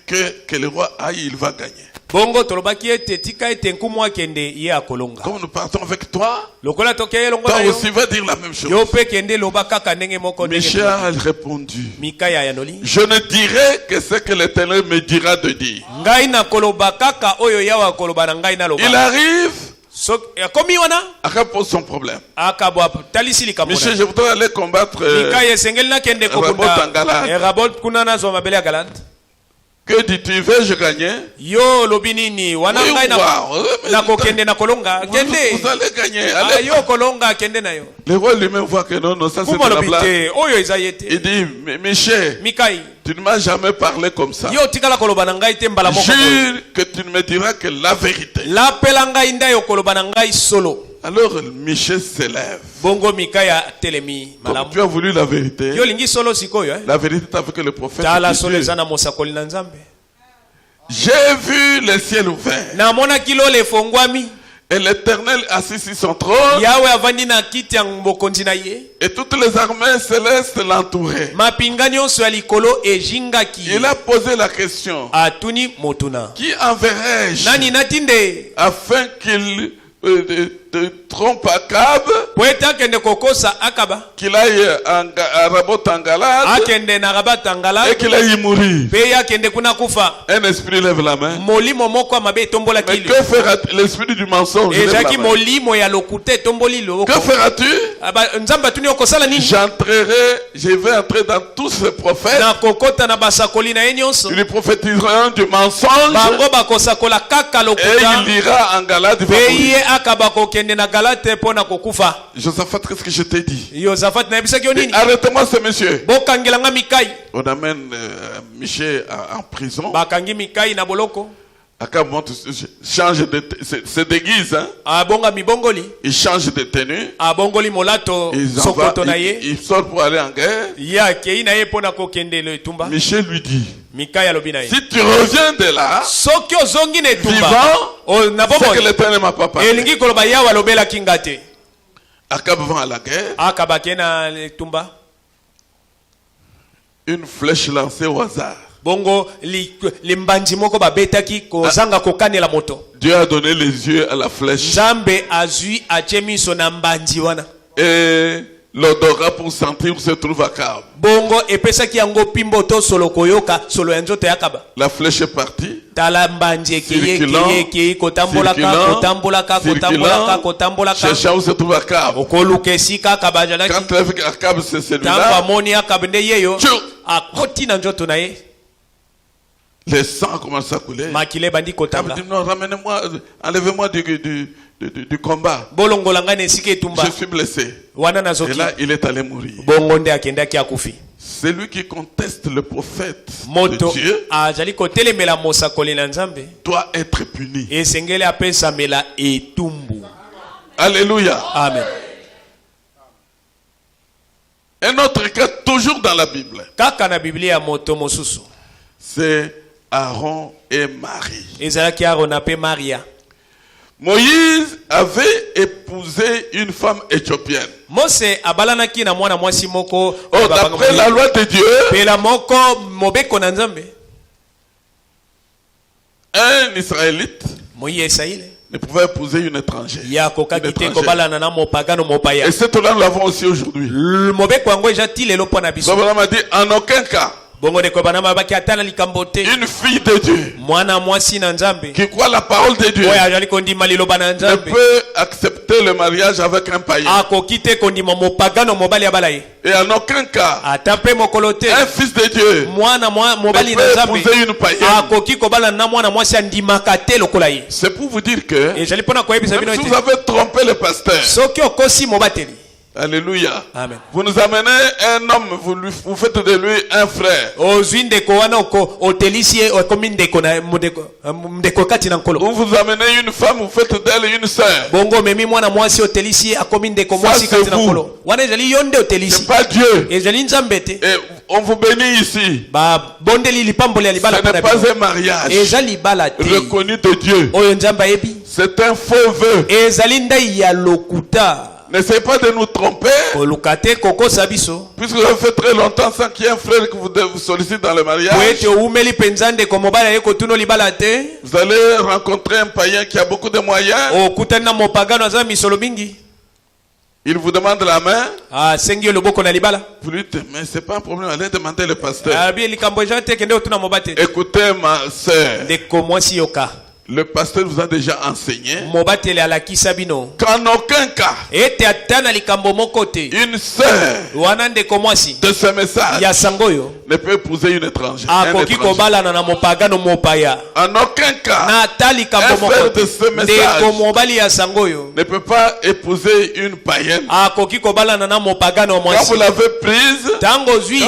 que le roi aille, il va gagner. Bongo tolobaki ete tika ete nkumu akende ye akolonga. Comme nous partons avec toi, Lokola tokeye longo toi na yo. aussi va dire la même chose. Yo pe kende loba kaka ndenge moko ndenge. Michel a répondu, Mikai ya yanoli. je ne dirai que ce que l'Éternel me dira de dire. Ngai na koloba kaka oyo yawa koloba na ngai na loba. Il arrive, Komi wana Akab pose son problème. akabwa talisi likambo. Michel, je voudrais aller combattre. Mikai esengeli na kende Rabot kobunda. en Galade. Rabot kuna na zo mabele ya Galade. Que dis-tu? Vais-je gagner? Yo lobinini wana Oui, ngai wow. na kokende na kolonga Vous kende. allez gagner. Ah, Allez. yo kolonga kende na yo. Le roi lui-même voit que non, non, ça c'est de Kuma la blague. lobite oyo ezayete. Il dit, Michel, Mikai. tu ne m'as jamais parlé comme ça. Yo tikala koloba na ngai te mbala moko. Jure que tu ne me diras que la vérité. La pela ngai nda yo koloba na ngai solo. Alors Michel s'élève. Bongo Mikaya telemi Comme malamu. tu as voulu la vérité, Yo lingi solo sikoyo la vérité t'a fait que le prophète Tala dit, solo ezana mosakoli na Nzambe. j'ai vu le ciel ouvert Na mona kilo le fongwami. et l'Éternel assis sur son trône Yawe avandi na kiti ya bokonzi na ye. et toutes les armées célestes l'entouraient. Mapinga nyonso ya likolo ejingaki. Il a posé la question, Atuni motuna. qui enverrai-je Nani natinde? afin qu'il te trompe Akab, Poeta kende kokosa akaba. qu'il aille à Rabot en Galade Akende na rabata ngala. et qu'il aille mourir? Peya kende kuna kufa. Un esprit lève la main. Molimo moko mabe tombola Mais kili. que fera l'esprit du mensonge? Lève la Ejaki main. molimo ya lokute tomboli loko. Que feras-tu? Aba nzamba tuni okosala nini? Je vais entrer dans tous ces prophètes. Na kokota na basakoli na enyonso. Ils prophétiseront du mensonge Bango bakosakola kaka et lokuta. il ira en Galade. Il va mourir. Peye akaba kokende na galate pona kokufa. Josaphat, qu'est-ce que je t'ai dit? Yosafat na bisaki nini? Arrêtez-moi ce monsieur. Bokangela nga Mikai. On amène Michel en prison. Bakangi Mikai na boloko. Akab change de se déguise, hein? Abonga mibongoli. Il change de tenue. Abongoli molato Il, sokoto na ye. il sort pour aller en guerre. Ya kei na ye pona kokende le tumba. Michel lui dit, Mikai alobi na ye. si tu reviens de là, Soki ozongi na tumba. vivant, O na c'est que bomoi. l'Éternel m'a pas parlé. Elingi koloba yawa lobela kingate. Akab va à la guerre. Akabake na le tumba. Une flèche lancée au hasard. Bongo limbanji moko babetaki kozanga kokanela moto. Dieu a donné les yeux à la flèche Nzambe azui achemiso na mbanji wana. et l'odorat pour sentir où se trouve Akab. Bongo epesaki yango pimbo to solo koyoka solo ya nzoto yakaba. La flèche est partie. Tala mbanji Circulant, ekeye kotambolaka. cherchant où se trouve Akab. Okoluka esika kabajalaki. Quand il a vu qu'Akab c'est Tamba celui-là, moni akaba nde yeyo. tchou, Akoti na nzoto na ye. les sangs commencent à couler. Makile bandi Akab kotanga. dit non, ramenez-moi, enlevez-moi du combat. Bolongola ngane esika etumba. Je suis blessé. Wana Et nazoki. là, il est allé mourir. Bongo nde akendaki akufi. Celui qui conteste le prophète Moto de Dieu ajali kotelemela mosakoli na Nzambe. doit être puni. Esengeli apesamela etumbu. Alléluia. Amen. Un autre cas, toujours dans la Bible, Kaka na Biblia moto mosusu. c'est Aaron et Marie. Ezalaki Aaron ape Maria. Moïse avait épousé une femme éthiopienne. Mose abalanaki na mwana mwasi moko. Oh, d'après la loi de Dieu, Pela moko mobeko na Nzambe. un Israélite Moyi esaile. ne pouvait épouser une étrangère. Ya kokaki Une te étrangère. kobalana na mopagano mopaya. Et cette loi, nous l'avons aussi aujourd'hui. Mobeko yango eja ti lelo pona biso. Abraham a dit, en aucun cas, Bongo de kobana mabaki atana likambo te. une fille de Dieu Mwana mwasi na Nzambe. qui croit la parole de Dieu Oya ajali kondima liloba na ne Nzambe. peut accepter le mariage avec un païen. Akoki te kondima mopagano mobali abala ye. Et en aucun cas, Ata mpe mokolo te. un fils de Dieu Mwana mobali ne na peut Nzambe. épouser une païenne. Akoki kobala na mwana mwasi andimaka te lokola ye. C'est pour vous dire que Ezali pona koyebisa bino même si ete. vous avez trompé le pasteur, Soki okosi mobateli. alléluia, Amen. vous nous amenez un homme, vous faites de lui un frère. Ozwi ndeko wana oko otelisi ye okomi ndeko na ndeko kati na nkolo. Ou vous amenez une femme, vous faites d'elle une sœur. Bongo memi mwana mwasi otelisi ye akomi ndeko Ça, mwasi c'est kati na vous. nkolo. Wana ezali yo nde otelisi. C'est pas Dieu. Ezali Nzambe te. Et on vous bénit ici. Ba bondeli lipamboli ya Ce libala n'est pona pas bino. un mariage Ezali libala te. reconnu de Dieu. Oyo Nzambe ayebi. C'est un faux vœu. Ezali ndai ya lokuta. N'essayez pas de nous tromper. Kolukate kokosa biso. Puisque vous avez fait très longtemps sans qu'il y ait un frère que vous sollicite dans le mariage. Poete umeli penzande ko mobala ye kotuno libala te. Vous allez rencontrer un païen qui a beaucoup de moyens. Okutana na mopagano aza misolo mingi. Il vous demande la main. Ah sengi loboko na libala. Vous lui dites, mais c'est pas un problème, allez demander le pasteur. Ah bien likambo jante kende otuna mobate. Écoutez ma sœur, Ndeko mwasi yoka. le pasteur vous a déjà enseigné Mobatele alakisa bino. qu'en aucun cas, Ete atana likambo moko te. une sœur Wana ndeko mwasi. de ce message Ya sangoyo. ne peut épouser une étrangère. Un akoki étranger. kobalana na mopagano mopaya En aucun cas, na tali un kambo frère moko de ce message ndeko mobali ya sangoyo ne peut pas épouser une païenne. akoki kobalana na mopagano Quand vous mwasi l'avez prise, tango quand zwi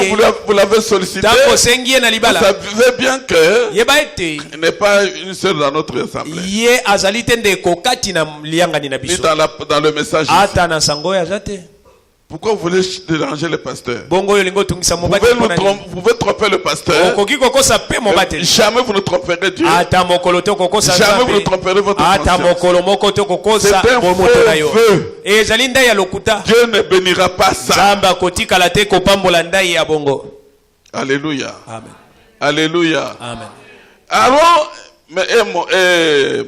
vous l'avez sollicité, tango sengi ye na vous libala savez bien que yeba ete il n'est pas une seule dans notre assemblée. ye azali te ndeko kati na liangani na Ni biso dans le message ici. ata na sangoyo aza te Pourquoi vous voulez déranger le pasteur? bongo oyo olingi otungisa Vous mobali pouvez, mpo na nini? vous pouvez tromper le pasteur. okoki kokosa pe mobateli Jamais vous ne tromperez Dieu. ata mokolo te okokosa Jamais vous ne nzambe tromperez votre ata conscience. mokolo moko te okokosa C'est un bomoto na yo faux vœu. ezali ndai ya lokuta Dieu ne bénira pas ça. nzambe akotikala te kopambola ndai ya bongo Alléluia. amen Alléluia. amen Alors,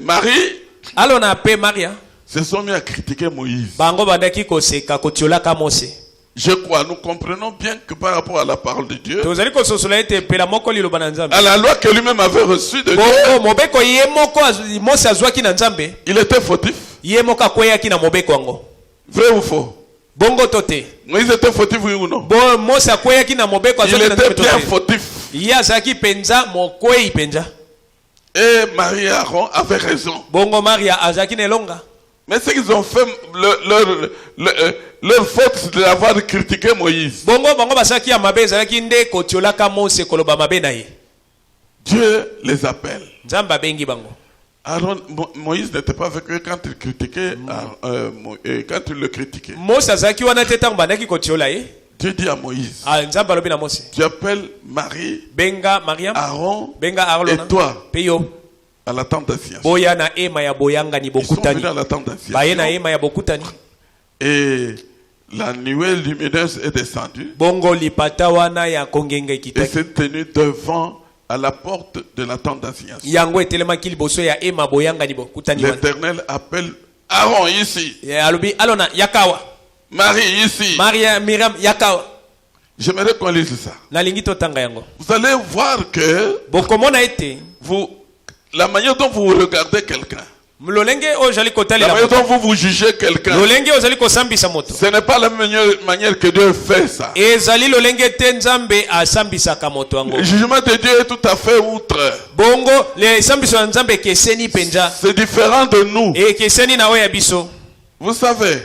Marie alo na pe maria se sont mis à critiquer Moïse. bango bandaki koseka kotiolaka mose Je crois, nous comprenons bien que par rapport à la parole de Dieu, tozali kososola ete pela moko liloba na nzambe à la loi que lui-même avait reçue de Dieu, bongo mobeko ye moko mose azwaki na nzambe il était fautif. ye moko akweyaki na mobeko yango Vrai ou faux? bongo to te Moïse était fautif, oui ou non? bo mose akweyaki na mobeko Il azwaki na était nzambe to bien te fautif. ye azalaki penza mokwei penza Et Marie et Aaron avaient raison. bongo maria azalaki na elonga Mais ce qu'ils ont fait, leur faute, c'est d'avoir critiqué Moïse. bongo bango basalaki ya mabe ezalaki nde kotiolaka mose koloba mabe na ye Dieu les appelle. nzambe abengi bango Aaron, Moïse n'était pas avec eux quand il critiquait, quand il le critiquait. mose azalaki wana te ntango bandaki kotiola ye Dieu dit à Moïse, nzambe alobi na mose tu appelles Marie, benga mariam Aaron benga et arlona toi pe yo à la tente d'assiette. boya na ema ya boyangani Ils sont bokutani venus à la tente d'assiette. baye na ema ya bokutani Et la nuée lumineuse est descendue bongo lipata wana ya kongenga et ekitaki s'est tenue devant à la porte de la tente d'assiette. yango etelemaki liboso ya ema boyangani bokutani wana L'Éternel appelle Aaron ici, alobi alona yakawa Marie ici. maria miriam yakawa J'aimerais qu'on lise ça. nalingi totanga yango Vous allez voir que bokomona ete la manière dont vous regardez quelqu'un, lolenge oyo ozali la kotalela manière moto dont vous jugez quelqu'un, lolenge oyo ozali kosambisa moto ce n'est pas la même manière que Dieu fait ça. ezali lolenge te nzambe asambisaka moto yango Le jugement de Dieu est tout à fait outre. bongo esambiso ya nzambe ekeseni mpenza C'est différent de nous. ekeseni na oyo ya biso Vous savez,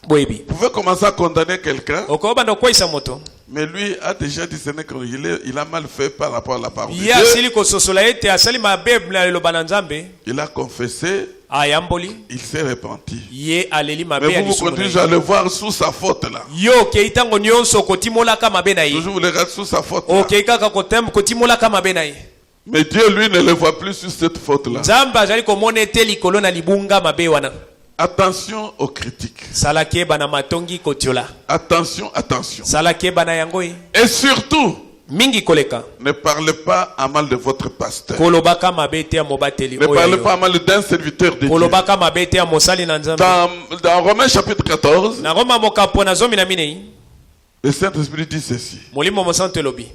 boyebi vous pouvez commencer à condamner quelqu'un, okobanda kokweyisa moto mais lui a déjà discerné qu'il a mal fait par rapport à la parole de ye Dieu. asili kososola ete asali mabe na liloba na nzambe Il a confessé, ayamboli il s'est repenti. ye aleli mabe Mais ya vous vous lisumu na conduisez à ye le voir sous sa faute là. yo okei ntango nyonso kotimolaka mabe na ye Toujours vous le regardez sous sa faute là. okei kaka kotimolaka mabe na ye Mais Dieu, lui, ne le voit plus sur cette faute-là. nzambe azali komona ete likolo na libunga mabe wana Attention aux critiques. sala keba na matongi kotiola Attention, attention. sala keba na yango ye Et surtout, mingi koleka ne parlez pas à mal de votre pasteur. kolobaka mabe te ya mobateli Ne parlez oyo pas à mal d'un serviteur de Dieu. kolobaka mabe te ya mosali na nzambe Dans Romains chapitre 14, na roma mokapo na 12 le Saint-Esprit dit ceci. molimo mosantu elobi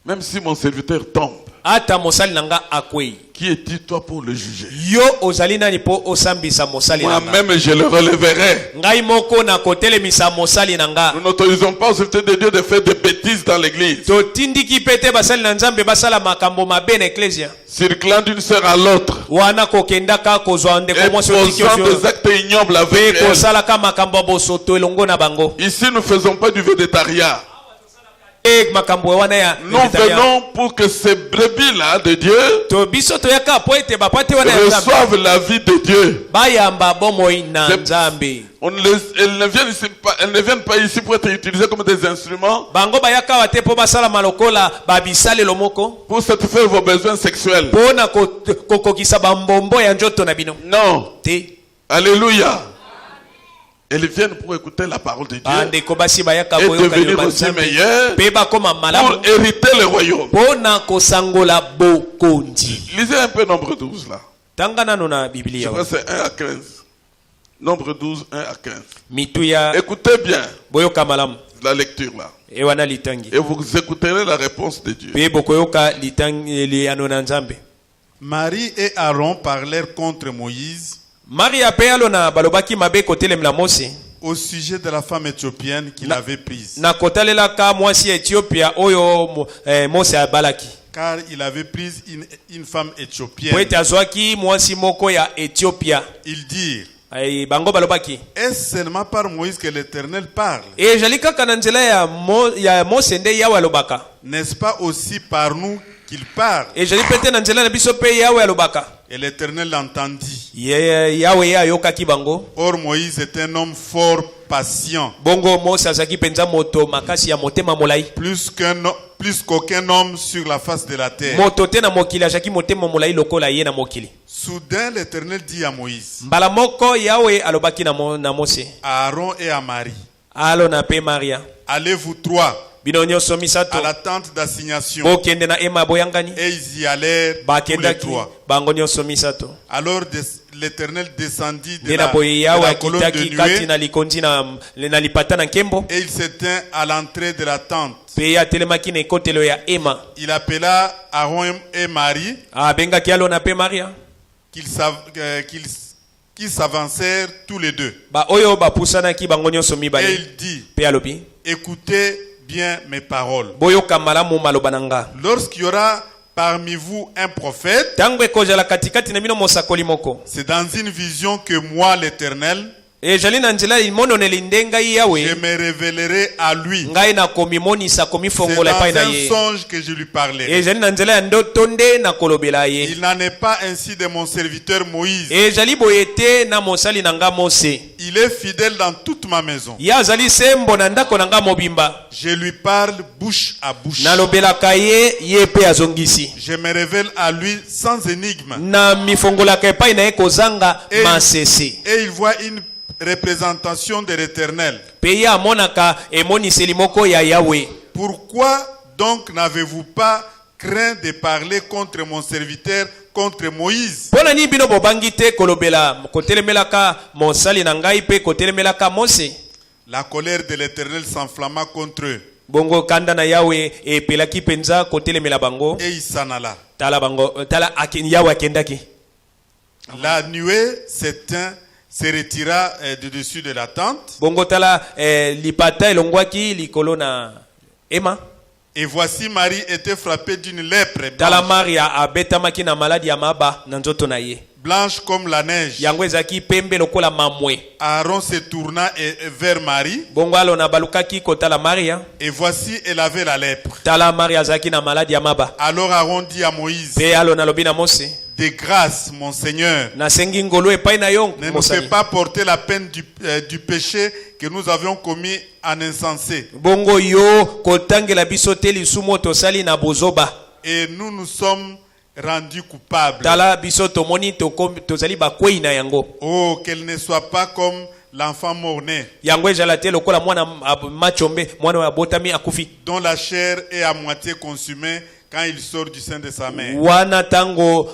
Même si mon serviteur tombe, ata mosali na nga akwei qui es-tu toi pour le juger? yo ozali nani mpo osambisa mosali na nga Moi-même, je le relèverai. ngai moko na kotelemisa mosali na nga Nous n'autorisons pas aux serviteurs de Dieu de faire des bêtises dans l'église. totindiki mpe te basali na nzambe basala makambo mabe na eklesia Circulant d'une sœur à l'autre. wana kokendaka kozwa Et ndeko mwasi otiki posant oyo des actes ignobles avec mpe elle. kosalaka makambo ya bosoto elongo na bango Ici, nous ne faisons pas du végétariat. e makambo wana ya Nous venons pour que ces brebis-là de Dieu to biso toyaka po ete bapate wana ya nzambe reçoivent la vie de Dieu. bayamba bomoi na C'est- nzambe Elles ne viennent pas ici pour être utilisées comme des instruments bango bayaka awa te mpo basalama lokola babisalelo moko pour satisfaire vos besoins sexuels. mpo na kokokisa bambombo ya nzoto na bino Non. te Alléluia. Elles viennent pour écouter la parole de Dieu bandeko basi bayaka et koyoka devenir liloba aussi nzambe meilleurs mpe bakoma malamu pour hériter le royaume. mpo na kosangola bokonzi. Lisez un peu Nombre 12 là. tanga nano na Je biblia crois que c'est 1 à 15. Nombre 12, 1 à 15. mitu ya Écoutez bien boyoka malamu la lecture là. ewana litangi Et vous écouterez la réponse de Dieu. mpe bokoyoka litangi liano na nzambe. Marie et Aaron parlèrent contre Moïse maria mpe alona balobaki mabe kotelemela mose au sujet de la femme éthiopienne qu'il avait prise. Na kotalelaka mwasi Ethiopia oyo Mose abalaki. Car il avait pris une femme éthiopienne. Po ete azwaki mwasi moko ya Ethiopia. Ils dirent, Bango balobaki. est-ce seulement par Moïse que l'Éternel parle? Ezali kaka na nzela ya Mose nde Yawe alobaka. N'est-ce pas aussi par nous qu'il parle? Ezali pete na nzela na biso pe Yawe alobaka. Et l'Éternel l'entendit. Yawe ayokaki bango. Or Moïse est un homme fort patient. Bongo Mose azaki penza moto makasi ya motema molai. Plus qu'aucun homme sur la face de la terre. Moto te na mokili azaki motema molai lokola ye na mokili. Soudain l'Éternel dit à Moïse, Mbala moko Yawe alobaki na Mose. à Aaron et à Marie, Alo na pe Maria. allez vous trois Bino nyonso misato. à la tente d'assignation. Bokende na ema boyangani. Et ils y allèrent tous les Bakendaki trois. bango nyonso misato. Alors l'Éternel descendit de Dena la boye Yawe colonne de akitaki kati nuée na likondi na lipata na nkembo. et il s'éteint à l'entrée de la tente. Pe ya telemaki na ekotelo ya ema. Il appela Aaron et Marie Bengaki alo na pe Maria. qu'ils s'avancèrent tous les deux. Ba oyo ba pusanaki bango nyonso Et mibale. il dit, Pe alobi. écoutez bien mes paroles. Boyoka malamu maloba nanga. Lorsqu'il y aura parmi vous un prophète, Tango ekozala katikati na bino mosakoli moko. c'est dans une vision que moi, l'Éternel, Ezali na nzela imononeli ndengai Yawe. je me révélerai à lui. Ngai na komimonisa C'est komifongola dans epai na un ye. songe que je lui parlerai. Ezali na nzela ya ndoto nde na kolobela ye. Il n'en est pas ainsi de mon serviteur Moïse. Ezali boye te na mosali na nga Mose. Il est fidèle dans toute ma maison. Ye azali sembo na ndako na nga mobimba. Je lui parle bouche à bouche. Nalobelaka ye pe azongisi. Je me révèle à lui sans énigme. Na mifongolaka epai na ye kozanga Et- masese. Et il voit une représentation de l'Éternel. Pe ye amonaka emoniseli moko ya Yawe. Pourquoi donc n'avez-vous pas craint de parler contre mon serviteur, contre Moïse? Pona ni bino bobangi te kolobela kotelemelaka mosali na ngai pe kotelemelaka Mose. La colère de l'Éternel s'enflamma contre eux. Bongo kanda na Yawe epelaki penza kotelemela bango. Et il s'en alla. Tala bango tala Yawe akendaki. La nuée s'éteint, se retira de dessus de la tente. Bongo tala lipata elongwaki likolo na ema. Et voici Marie était frappée d'une lèpre Tala blanche, Maria abetamaki na maladi ya maba na nzoto na ye. blanche comme la neige. Yango ezaki pembe lokola mamwe. Aaron se tourna vers Marie. Bongo alona balukaki kotala Maria. Et voici, elle avait la lèpre. Tala Maria azaki na maladi ya maba. Alors Aaron dit à Moïse, Pe alona lobi na Mose. de grâce, mon Seigneur, Na sengi ngolo epai na yo ne nous mosali. fais pas porter la peine du péché que nous avions commis en insensé. Bongo yo kotangela biso te lisumu tosali na bozoba. Et nous nous sommes rendus coupables. Tala biso tomoni tozali bakwei na yango. Oh, qu'elle ne soit pas comme l'enfant mort-né, Yango ezala te lokola mwana machombe mwana wa botami akufi. dont la chair est à moitié consumée quand il sort du sein de sa mère. Wana tango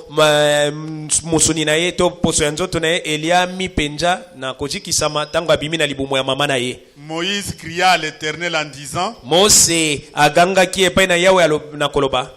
musuni na ye to poso ya nzoto na ye eliami penja na kojikisama tango abimi na libumu ya mama na ye. Moïse cria à l'Éternel en disant, Mose agangaki epai na Yawe na koloba.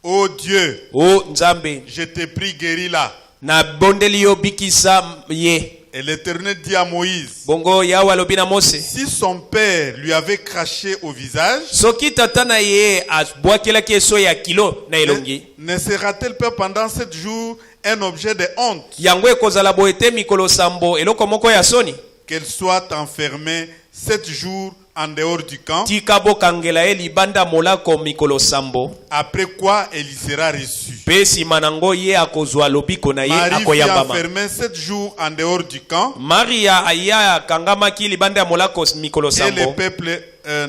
ô Dieu, O Nzambe je te prie, guéris-la. na bondeli yo bikisa ye. Et l'Éternel dit à Moïse, Bongo Yawe alobi na Mose. si son père lui avait craché au visage, Soki tata na ye abwakelaki eso ya kilo na elongi. ne sera-t-elle pas pendant 7 jours un objet de honte Yango ekozala boye te mikolo sambo eloko moko ya soni. qu'elle soit enfermée 7 jours en dehors du camp, Tika bokangela ye libanda molako mikolo sambo. après quoi elle y sera reçue. Pe sima nango ye akozwa lobiko na ye Marie fut akoyambama. enfermée 7 jours en dehors du camp Maria aya kangamaki libanda ya molako mikolo et le sambo. peuple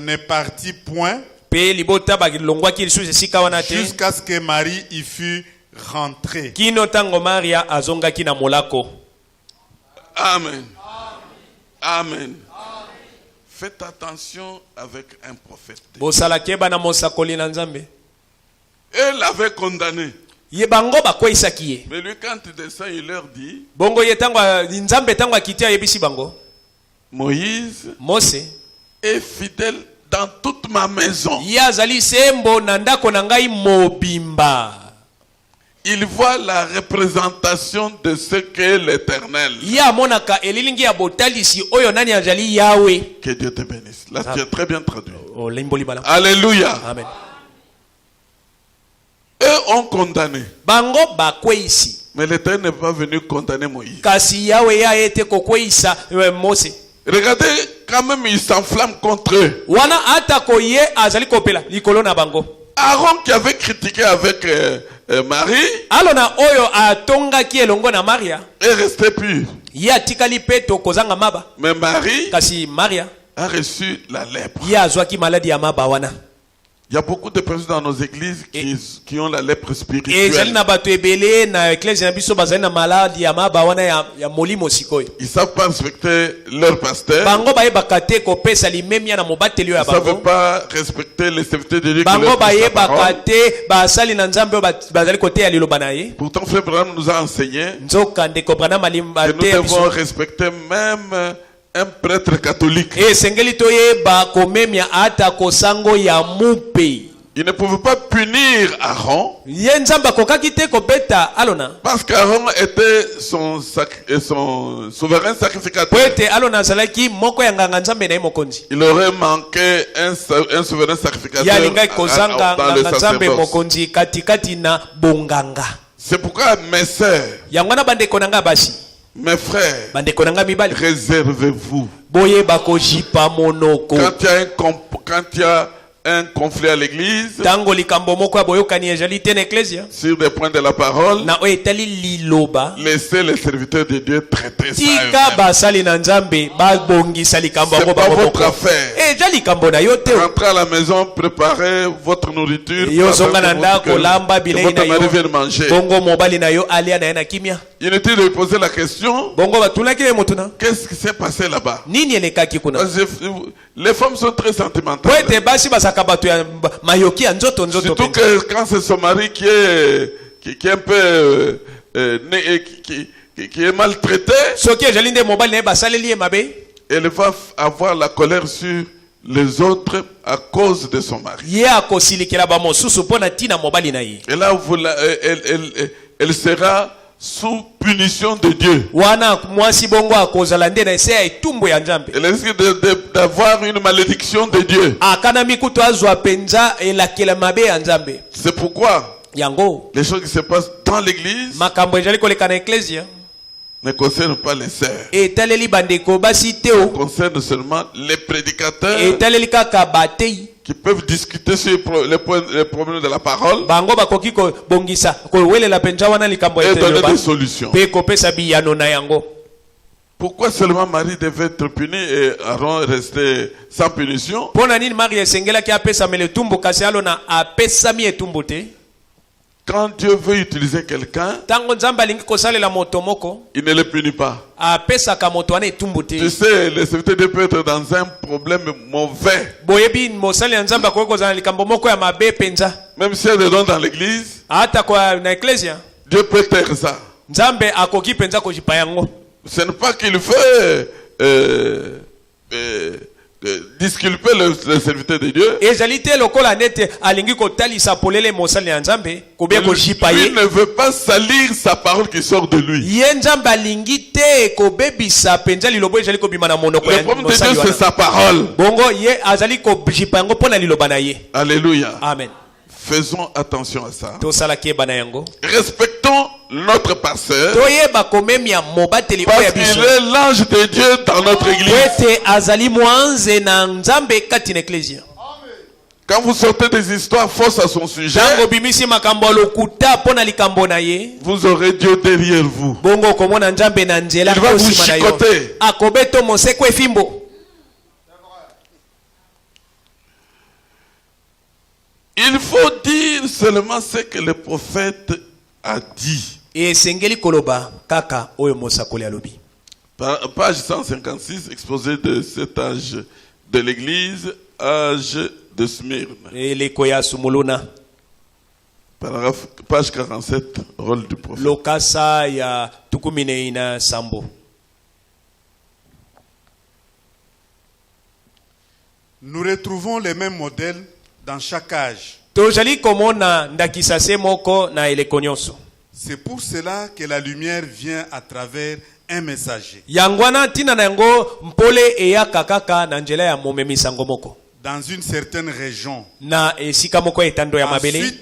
ne partit point Pe libota balongwaki lisusu esika wana te. jusqu'à ce que Marie y fût rentrée. Kino tango Maria azongaki na molako. Amen. Amen. Faites attention avec un prophète. Bosala keba na mosakoli na Nzambe. Elle l'avait condamné. Ye bango bakweisaki ye. Mais lui, quand il descend, il leur dit, Bongo ye tango Nzambe tango akiti ayebisi bango. Moïse Mose est fidèle dans toute ma maison. ye azali sembo na ndako na ngai mobimba. il voit la représentation de ce qu'est l'Éternel. Ya monaka elilingi ya botalisi oyo nani ajali Yahweh. Que Dieu te bénisse. Là, tu as très bien traduit. Oh, limboli bala. Alléluia. Amen. Eux ont condamné. Bango bakweisi. Mais l'Éternel n'est pas venu condamner Moïse. Kasi Yahweh ya ete kokweisa Mose. Regardez, quand même, il s'enflamme contre eux. Wana ata koye azali kopela likolo na bango. Aaron qui avait critiqué avec Marie Alona oyo atonga ki elongo na Maria. est resté pur. Ya tikali peto kozanga maba. Mais Marie Kasi Maria a reçu la lèpre. ya azwaki maladi ya maba wana. Il y a beaucoup de personnes dans nos églises qui ont la lèpre Ezali spirituelle. na bato ebele na eklesi na biso bazali na maladi ya maba wana ya molimo sikoyo. Ils ne savent pas respecter leur pasteur. Bango bayebaka te kopesa limemia na mobateli ya Ils ne savent bango. pas respecter les serviteurs de Dieu qui Bango leur prêchent la bayebaka parole. te basali na nzambe oyo bazali koteya liloba na ye. Pourtant, Frère Branham nous a enseigné Nzoka ndeko Branham alimba que nous te devons biso. respecter même un prêtre catholique. Esengeli toyeba komemia ata kosango ya mupe. Ils ne pouvaient pas punir Aaron Ye nzamba kokaki te kobeta alona. parce qu'Aaron était son souverain sacrificateur. Poete alona azalaki moko ya nganga nzambe na ye mokonzi. Il aurait manqué un souverain sacrificateur Ya lingai kozanga dans le nganga nzambe sacerdoce. mokonzi katikati na bonganga. C'est pourquoi mes sœurs, Yango na bandeko nanga basi. mes frères, Bandeko nanga mibali. réservez-vous. Boyeba kojipa monoko. Quand il y a un conflit à l'église, Tango likambo moko ya boyokani ezali te na eklesia. sur des points de la parole, Na oyo etali liloba. laissez les serviteurs de Dieu traiter ça Tika eux-mêmes. basali na nzambe babongisa likambo C'est yango pas bango votre moko. affaire. Eja likambo na yo te. Rentrez à la maison, préparez votre nourriture. Yo afin zonga na que ndako lamba bilei votre na mari yo. vienne manger. Bongo mobali na yo alia na ye na kimia. Inutile de lui poser la question, Bongo batunaki ye motuna. qu'est-ce qui s'est passé là-bas? Nini elekaki kuna? Parce que les femmes sont très sentimentales. Poete basi basaka bato ya mayoki ya nzoto nzoto Surtout penza. que quand c'est son mari qui est un peu qui est maltraité, Soki ezali nde mobali na ye basaleli ye mabe. elle va avoir la colère sur les autres à cause de son mari. Ye akosilikela bamosusu mpo na ntina mobali na ye. Et là, elle sera sous punition de Dieu. Wana mwasi bongo akozala nde na ese ya etumbu ya nzambe. Elle risque d'avoir une malédiction de Dieu. Akana mikutu azwa penza elakela mabe ya nzambe. C'est pourquoi Yango les choses qui se passent dans l'église makambo ezali koleka na eklesia ne concernent pas les sœurs. etaleli bandeko basi te o. Concernent seulement les prédicateurs Etaleli kaka batei. qui peuvent discuter sur les problèmes de la parole Bango bakoki kobongisa kowelela penza wana likambo ya et donner teloba. des solutions. Pe kopesa biyano na yango. Pourquoi seulement Marie devait être punie et Aaron restait sans punition? Pona nini Maria esengelaki apesa mele tumbu kasi alona apesami etumbu te? Quand Dieu veut utiliser quelqu'un, Tango nzambe alingi kosalela moto moko il ne le punit pas. apesaka moto wana etumbu te. Tu sais, les serviteurs de Dieu peuvent être dans un problème mauvais. Boyebi mosali ya nzambe akoki kozala na likambo moko ya mabe penza. Même si elle est dans l'église, Ata kwa na eklesia Dieu peut taire ça. nzambe akoki penza kojipa yango. Ce n'est pas qu'il fait disculper le serviteur de Dieu. Ezali te lokola nete alingi kotalisa polele mosali ya nzambe kobia kojipa Lui ye. ne veut pas salir sa parole qui sort de lui. Ye nzambe alingi te kobebisa penza lilobo ezali kobima na monoko Le ya problème de mosali Dieu, c'est wana. sa parole. Bongo ye azali kojipa yango pona liloba na ye. Alléluia. Amen. Faisons attention à ça. Tosalaki eba na yango. Respectons notre pasteur Toyeba komemia mobateli parce oya qu'il biso. est l'ange de Dieu dans notre église. Wete azali mwanze na nzambe kati na eklesia. Quand vous sortez des histoires fausses à son sujet, Tango bimisi makambo lokuta pona likambo na ye. vous aurez Dieu derrière vous. Bongo komona nzambe na nzela Il va vous kosima na yo. chicoter. Akobeto moseko efimbo. Il faut dire seulement ce que le prophète a dit. Esengeli koloba kaka oyo mosakoli alobi. Page 156, exposé de cet âge de l'église, âge de Smyrne. Eleko ya sumuluna. Paragraphe, page 47, rôle du prophète. Lokasa ya tukumine ina sambo. Nous retrouvons les mêmes modèles dans chaque âge. Tozali komona ndakisa se moko na eleko nyonso. C'est pour cela que la lumière vient à travers un messager. Yangwana tina na yango mpole eyaka kaka na njela ya momemisango moko. Dans une certaine région. Na esika moko etando ya mabele.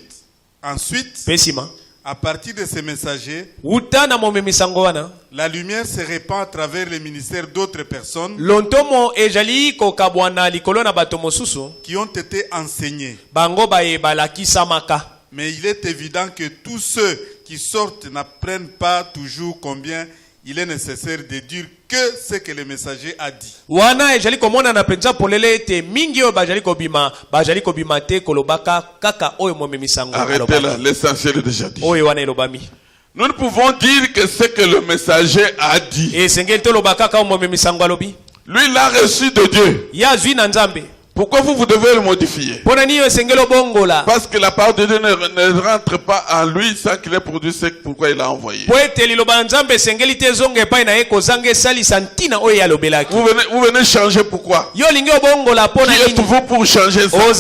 Ensuite, pesima. À partir de ces messagers, Uta na momemisango wana. La lumière se répand à travers les ministères d'autres personnes Lontomo ejali ko kabwana likolo na bato mosusu qui ont été enseignés. Bango baye balakisamaka. Mais il est évident que tous ceux qui sortent n'apprennent pas toujours combien il est nécessaire de dire que ce que le messager a dit. Wana ejali komona na penza polele te mingi o bajali kobima te kolobaka kaka oyo momemisango. Arrêtez là, l'essentiel est déjà dit. Oyo wana elobami. Nous ne pouvons dire que ce que le messager a dit. E sengeli to lobaka ka momemisango alobi. Lui il l'a reçu de Dieu. Ya zui na nzambe. Pourquoi vous devez le modifier? Parce que la parole de Dieu ne rentre pas en lui sans qu'il ait produit ce pourquoi il a envoyé. Vous venez changer pourquoi? Qui êtes-vous pour changer ça? Oh,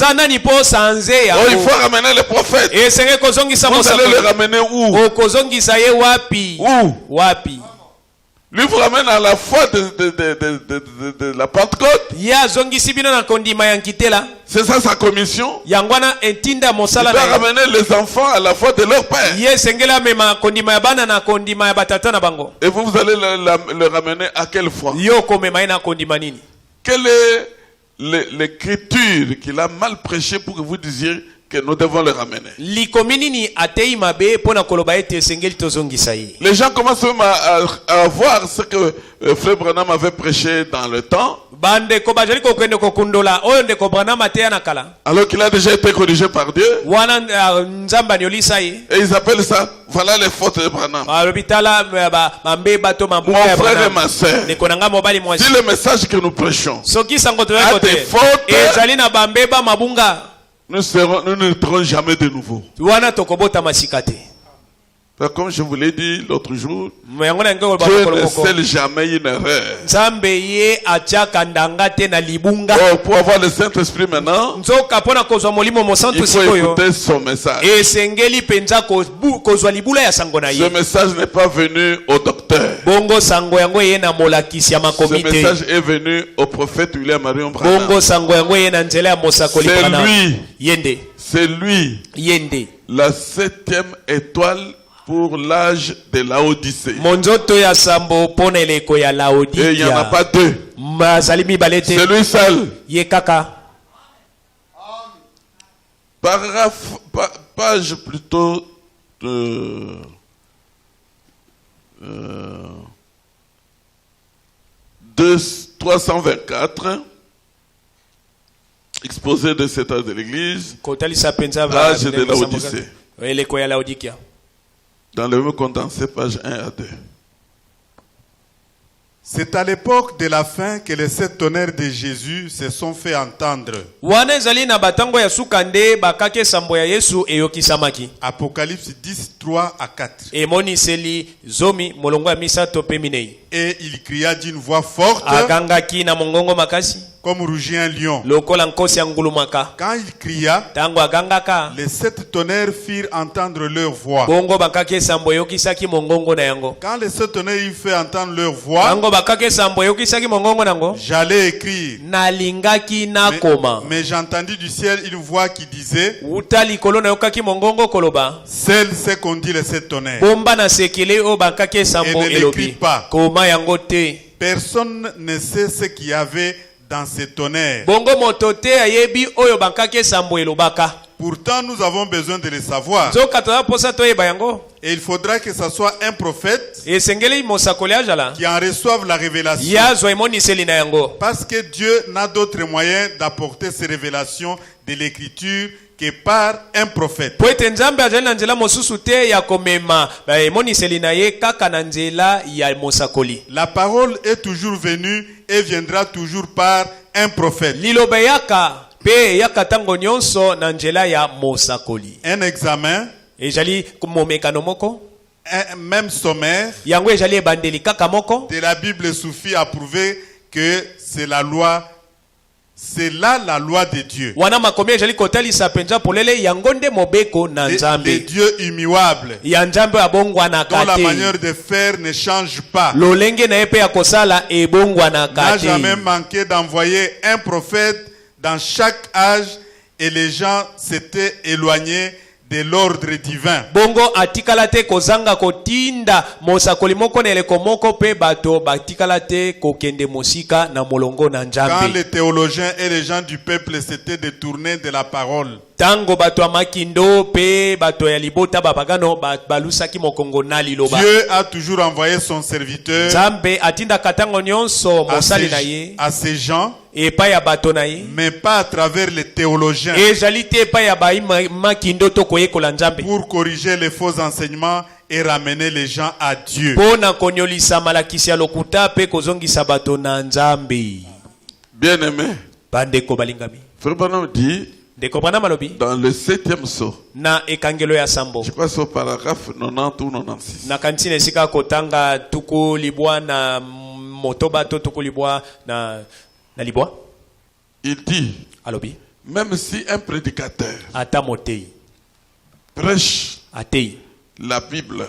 il faut ramener les prophètes. Vous allez les ramener où? Où? Lui vous ramène à la foi de la Pentecôte. C'est ça sa commission. Il doit ramener les enfants à la foi de leur père. Et vous allez le ramener à quelle foi? Quelle est l'écriture qu'il a mal prêché pour que vous disiez que nous devons le ramener? Les gens commencent même à voir ce que Frère Branham avait prêché dans le temps, alors qu'il a déjà été corrigé par Dieu. Et ils appellent ça, voilà les fautes de Branham. Mon frère et ma soeur, si le message que nous prêchons a des fautes, nous ne serons jamais de nouveau. Comme je vous l'ai dit l'autre jour, Dieu ne scelle jamais une erreur. Oh, pour avoir le Saint-Esprit maintenant, il faut écouter son message. Ce message n'est pas venu au docteur. Ce message est venu au prophète William Marion Branham. C'est lui la 7e étoile pour l'âge de Laodicée. Et il n'y en a pas deux. C'est lui seul. Page plutôt 324. Exposé de cet âge de l'église. L'âge de Laodicée. Dans le même condensé, page 1 à 2. C'est à l'époque de la fin que les 7 tonnerres de Jésus se sont fait entendre. Apocalypse 10, 3 à 4. Et il cria d'une voix forte, comme rugit un lion. Quand il cria, les 7 tonnerres firent entendre leur voix. Quand les 7 tonnerres eurent fait entendre leur voix, j'allais écrire. Mais j'entendis du ciel une voix qui disait, celle c'est qu'on dit les 7 tonnerres. Et ne l'écrit pas. Personne ne sait ce qu'il y avait dans ces tonnerres. Pourtant, nous avons besoin de le savoir. Et il faudra que ce soit un prophète qui en reçoive la révélation. Parce que Dieu n'a d'autre moyen d'apporter ces révélations de l'écriture que par un prophète. La parole est toujours venue et viendra toujours par un prophète. Un examen, un même sommaire de la Bible suffit à prouver que c'est la loi C'est là la loi de Dieu. Les dieux immuables, dont la manière de faire ne change pas, n'a jamais manqué d'envoyer un prophète dans chaque âge, et les gens s'étaient éloignés de l'ordre divin. Bongo atikalate kozanga kotinda mosakoli moko na eleko moko pe bato batikalate kokende mosika na molongo na njambe. Quand les théologiens et les gens du peuple s'étaient détournés de la parole, tango bato amakindo pe bato ya libota babagano balusaki mokongo na liloba. Dieu a toujours envoyé son serviteur Nzambe atinda katango nyonso mosali na ye à ces gens, mais pas à travers les théologiens, pour corriger les faux enseignements et ramener les gens à Dieu. Bien-aimé, Frère Branham dit dans le 7e sceau, je crois que c'est au paragraphe 90 ou 96. Il dit, même si un prédicateur prêche la Bible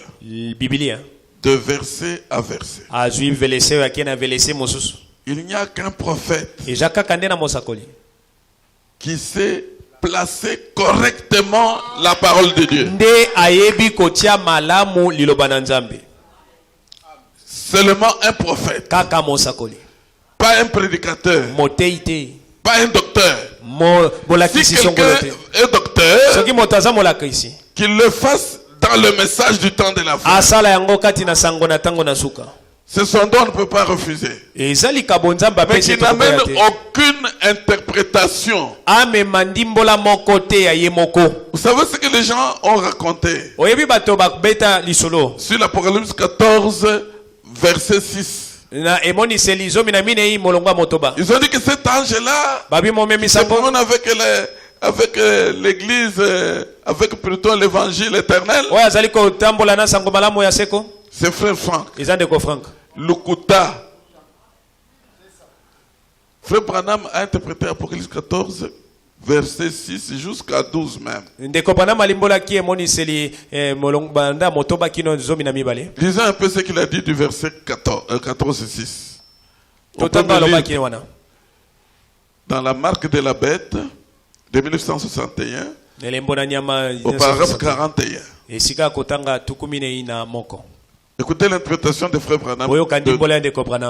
de verset à verset, il n'y a qu'un prophète qui sait placer correctement la parole de Dieu. Seulement un prophète. Pas un prédicateur. Pas un docteur. Si quelqu'un est docteur, qu'il le fasse dans le message du temps de la fin. C'est son don, on ne peut pas refuser. Mais qui n'amène aucune interprétation. Vous savez ce que les gens ont raconté sur l'Apocalypse 14, verset 6. Ils ont dit que cet ange-là se promène avec l'église, avec plutôt l'évangile éternel. C'est frère Franck. Lukuta. Frère Branham a interprété Apocalypse 14, verset 6 jusqu'à 12 même. Lisons un peu ce qu'il a dit du verset 14 et 6. Dans la marque de la bête de 1961, au paragraphe 41. Écoutez l'interprétation de Frère Branham de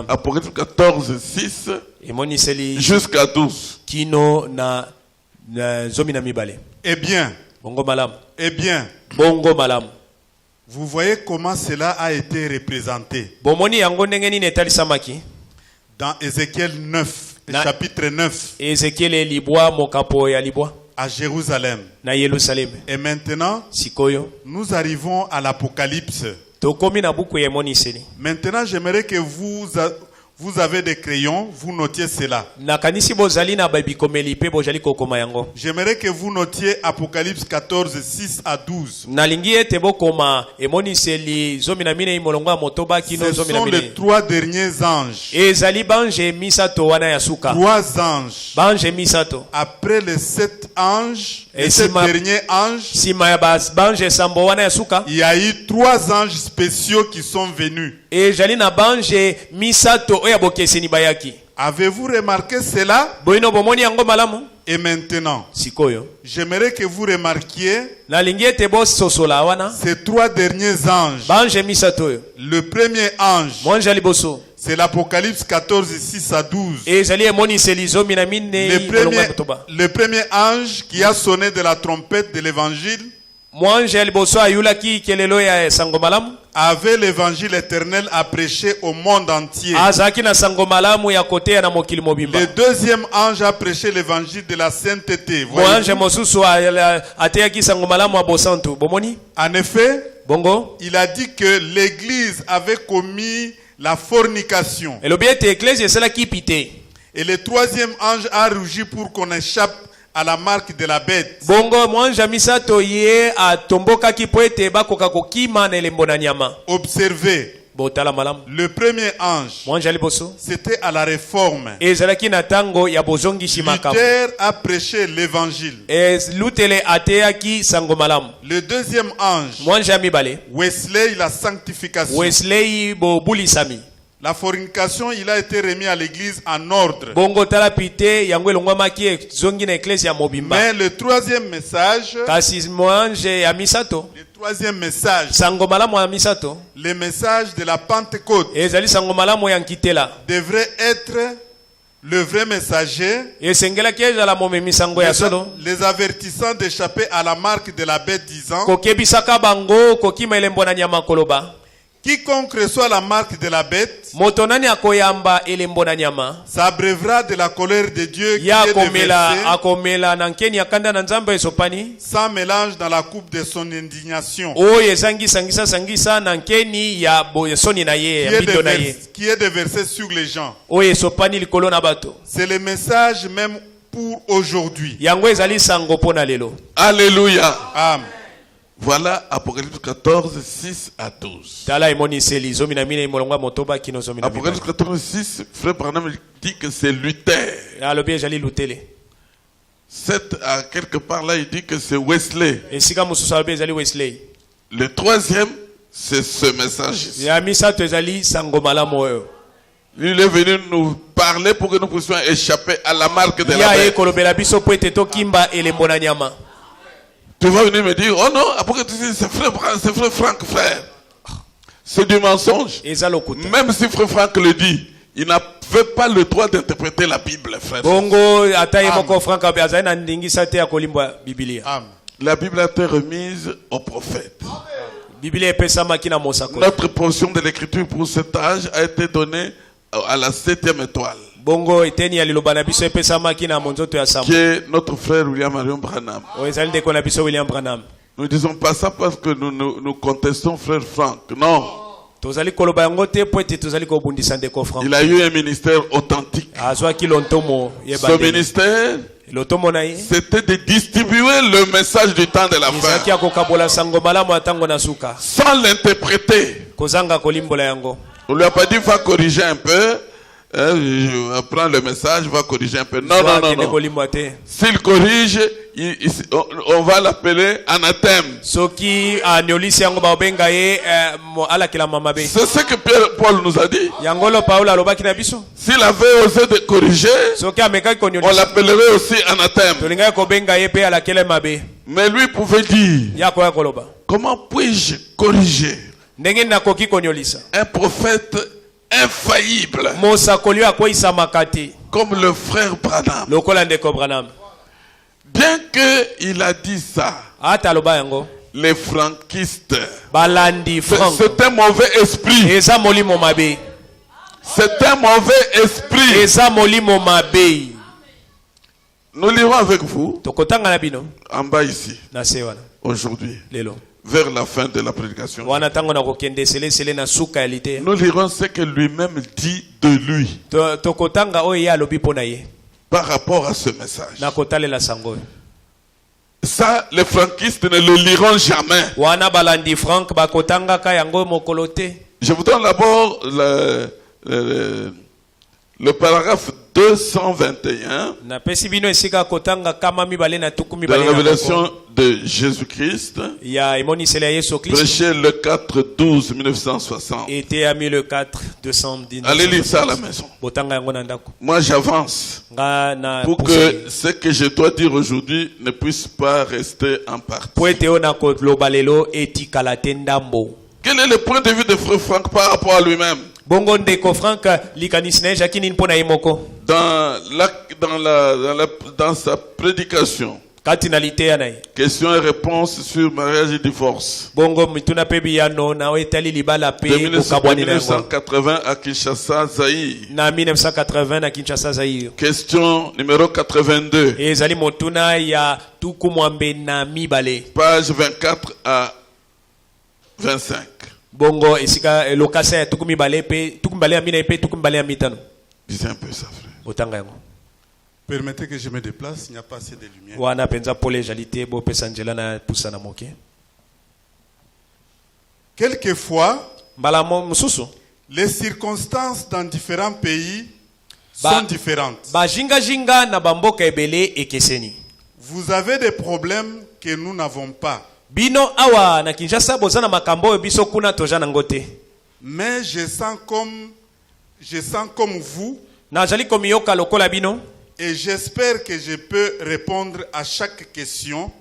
Apocalypse 14, 6 jusqu'à 12. Eh bien, vous voyez comment cela a été représenté dans Ézéchiel 9, chapitre 9, à Jérusalem. Et maintenant, nous arrivons à l'Apocalypse. Maintenant, j'aimerais que vous avez des crayons, vous notiez cela. J'aimerais que vous notiez Apocalypse 14, 6 à 12. Ce sont les 3 derniers anges. 3 anges. Après les 7 anges, les 7 derniers anges, il y a eu 3 anges spéciaux qui sont venus. Avez-vous remarqué cela? Et maintenant, j'aimerais que vous remarquiez ces 3 derniers anges. Le premier ange, c'est l'Apocalypse 14, 6 à 12. Le premier ange qui a sonné de la trompette de l'évangile avait l'évangile éternel à prêcher au monde entier. Le deuxième ange a prêché l'évangile de la sainteté. En effet, il a dit que l'église avait commis la fornication. Et le troisième ange a rugi pour qu'on échappe à la marque de la bête. Observez, Le premier ange, c'était à la réforme. Luther a prêché l'évangile. Le deuxième ange, Wesley, la sanctification. La fornication, il a été remis à l'église en ordre. Mais le troisième message, le message de la Pentecôte devrait être le vrai messager, les avertissant d'échapper à la marque de la bête, disant: quiconque reçoit la marque de la bête s'abreuvera de la colère de Dieu qui est déversée sans mélange dans la coupe de son indignation, qui est déversée sur les gens. C'est le message même pour aujourd'hui. Alléluia. Amen. Voilà Apocalypse 14, 6 à 12. Apocalypse 14, 6, Frère Branham dit que c'est Luther. 7 à quelque part là, il dit que c'est Wesley. Le troisième, c'est ce message. Lui, il est venu nous parler pour que nous puissions échapper à la marque de la bête. Tu vas venir me dire: oh non, après que tu dis c'est frère Franck, frère. C'est du mensonge. Même si frère Franck le dit, il n'avait pas le droit d'interpréter la Bible, frère. La Bible a été remise au prophète. Notre portion de l'écriture pour cet âge a été donnée à la 7e étoile, qui est notre frère William Marion Branham. Nous ne disons pas ça parce que nous contestons frère Franck. Non. Il a eu un ministère authentique. Ce ministère, c'était de distribuer le message du temps de la fin sans l'interpréter. On lui a pas dit: va corriger un peu. Je prends le message, va corriger un peu. Non. S'il corrige, on va l'appeler anathème. C'est ce que Paul nous a dit. S'il avait osé de corriger, on l'appellerait aussi anathème. Mais lui pouvait dire: comment puis-je corriger un prophète infaillible comme le frère Branham? Bien qu'il a dit ça, les franquistes, c'est un mauvais esprit. C'est un mauvais esprit. Nous lirons avec vous en bas ici aujourd'hui, vers la fin de la prédication. Nous lirons ce que lui-même dit de lui par rapport à ce message. Ça, les franquistes ne le liront jamais. Je vous donne d'abord le paragraphe 221 de la révélation de Jésus-Christ, prêché le 4-12-1960. Allez lire ça à la maison. Moi j'avance pour que ce que je dois dire aujourd'hui ne puisse pas rester en partie. Quel est le point de vue de Frère Franck par rapport à lui-même? Dans sa prédication, questions et réponses sur mariage et divorce, de 1980 à Kinshasa, Zaïre. Question numéro 82, page 24 à 25. Disez un peu ça, frère. Permettez que je me déplace, il n'y a pas assez de lumière. Quelquefois, Les circonstances dans différents pays sont différentes. Vous avez des problèmes que nous n'avons pas. Mais je sens comme vous. Et j'espère que je peux répondre à chaque question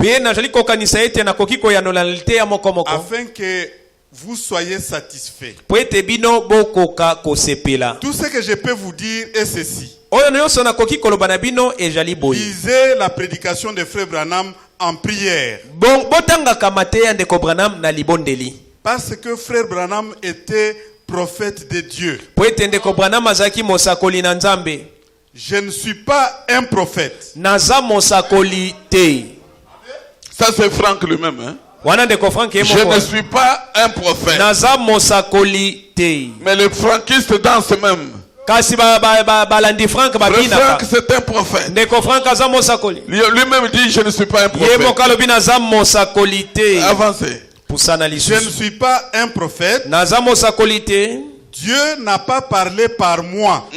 afin que vous soyez satisfaits. Tout ce que je peux vous dire est ceci. Lisez la prédication de Frère Branham en prière. Parce que Frère Branham était prophète de Dieu. Je ne suis pas un prophète. Ça c'est Franck lui-même. Hein? Je ne suis pas un prophète. Mais le franquiste danse même. Le Franck c'est un prophète. Lui-même dit je ne suis pas un prophète. Avancez. Je ne suis pas un prophète. Dieu n'a pas parlé par moi. Oh,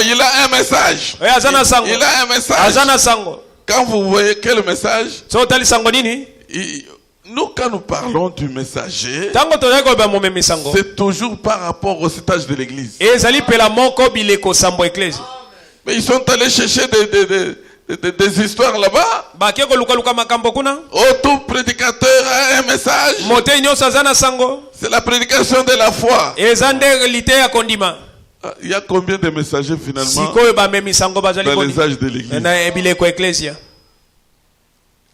il a un message. Il a un message. Quand vous voyez quel message, nous quand nous parlons du messager, c'est toujours par rapport au stage de l'église. Mais ils sont allés chercher des histoires là-bas. Oh, tout prédicateur a un message. C'est la prédication de la foi. Il y a combien de messagers finalement dans les âges de l'église?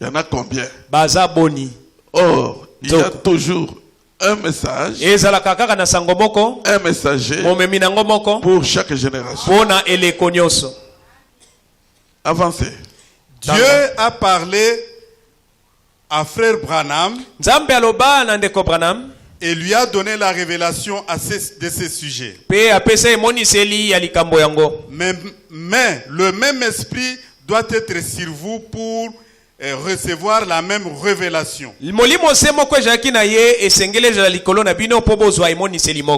Il y en a combien? Oh, il y a toujours un message, un messager pour chaque génération. Avancez. Dieu a parlé à Frère Branham et lui a donné la révélation de ces sujets. Mais le même esprit doit être sur vous pour recevoir la même révélation.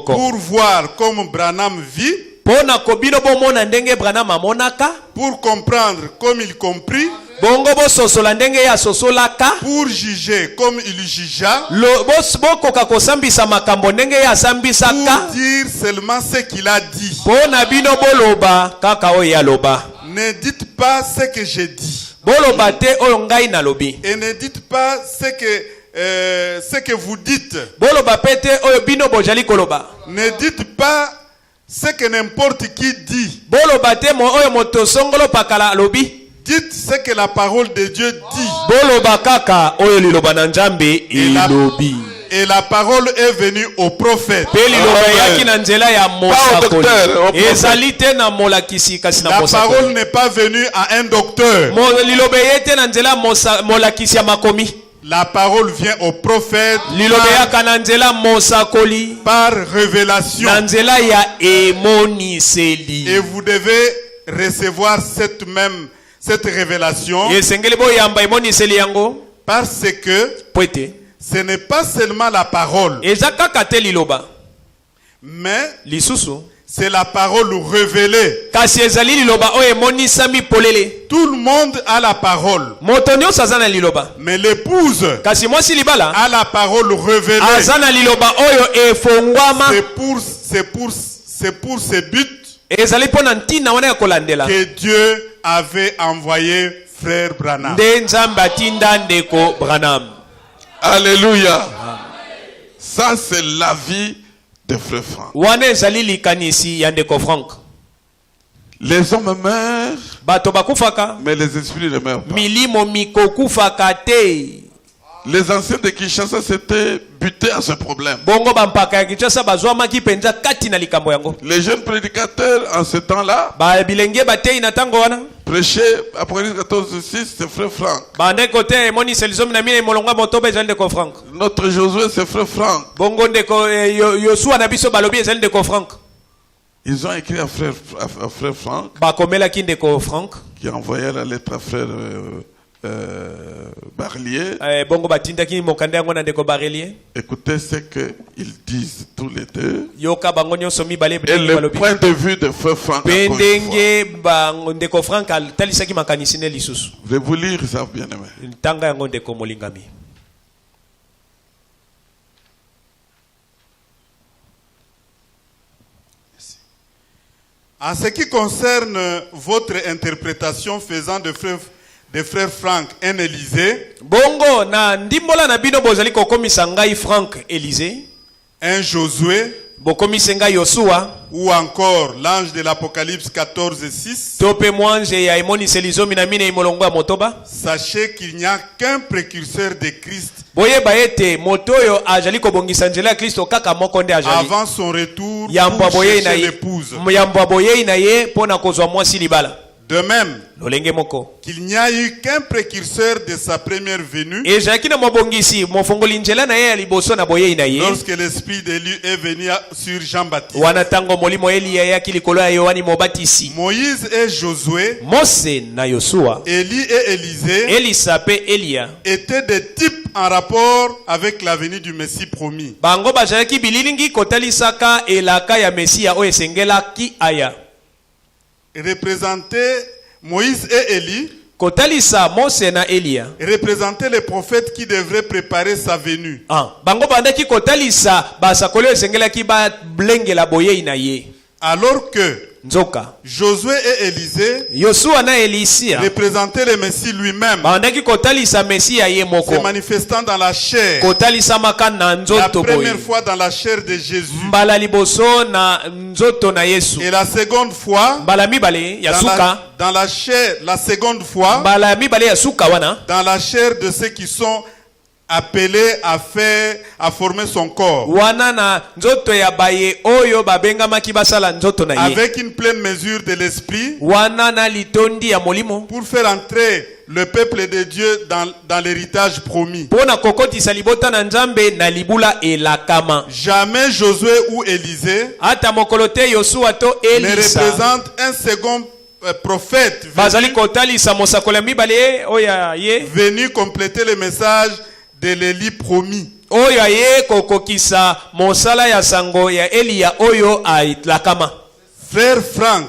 Pour voir comment Branham vit, pour comprendre comme il comprit, pour juger comme il jugea, pour dire seulement ce qu'il a dit. Ne dites pas ce que j'ai dit. Et ne dites pas ce que vous dites. Ne dites pas ce que n'importe qui dit. Dites ce que la parole de Dieu dit. Et la parole est venue au prophète. La parole n'est pas venue à un docteur. La parole vient au prophète par révélation. Et vous devez recevoir cette révélation parce que ce n'est pas seulement la parole, mais c'est la parole révélée. Tout le monde a la parole, mais l'épouse a la parole révélée. C'est pour ce but que Dieu avait envoyé Frère Branham. Alléluia. Ça c'est la vie de Frère Franck. Les hommes meurent, mais les esprits ne meurent pas. Les anciens de Kinshasa s'étaient butés à ce problème. Les jeunes prédicateurs en ce temps-là prêchaient Apocalypse 14:6, c'est Frère Franck. Notre Josué, c'est Frère Franck. Ils ont écrit à Frère Franck, qui a envoyé la lettre à Frère Barlier. Écoutez ce qu'ils disent tous les deux. Et le point de vue de Frère Franck. Je vais vous lire ça, bien aimé. En ce qui concerne votre interprétation faisant de frère Franck un Élysée, bongo na ndimbola na bino bozali kokomisa ngai Franck Élysée, un Josué, bokomisa ngai Yosua, ou encore l'ange de l'Apocalypse 14:6. Tope mwanje ya imoniseli zomi na mine imolongo ya motoba. Sachez qu'il n'y a qu'un précurseur de Christ. Boyeba ete motoyo ajali kobongisa njela ya Kristo kaka moko nde ajali. Avant son retour pour chercher l'épouse. Yambwa boye na ye pona kozwa mwasi libala. De même qu'il n'y a eu qu'un précurseur de sa première venue. Lorsque l'esprit d'Élie est venu sur Jean-Baptiste. Moïse et Josué, Élie et Élisée étaient des types en rapport avec la venue du Messie promis. Représenter Moïse et Élie, représenter les prophètes qui devraient préparer sa venue. Alors que Josué et Élisée représentaient le Messie lui-même, se manifestant dans la chair, la première fois dans la chair de Jésus, et la seconde fois dans la chair, la seconde fois dans la chair de ceux qui sont appelé à former son corps. Avec une pleine mesure de l'esprit, pour faire entrer le peuple de Dieu dans l'héritage promis. Jamais Josué ou Élisée ne représente un second prophète venu compléter le message de l'Élie promis. Frère Franck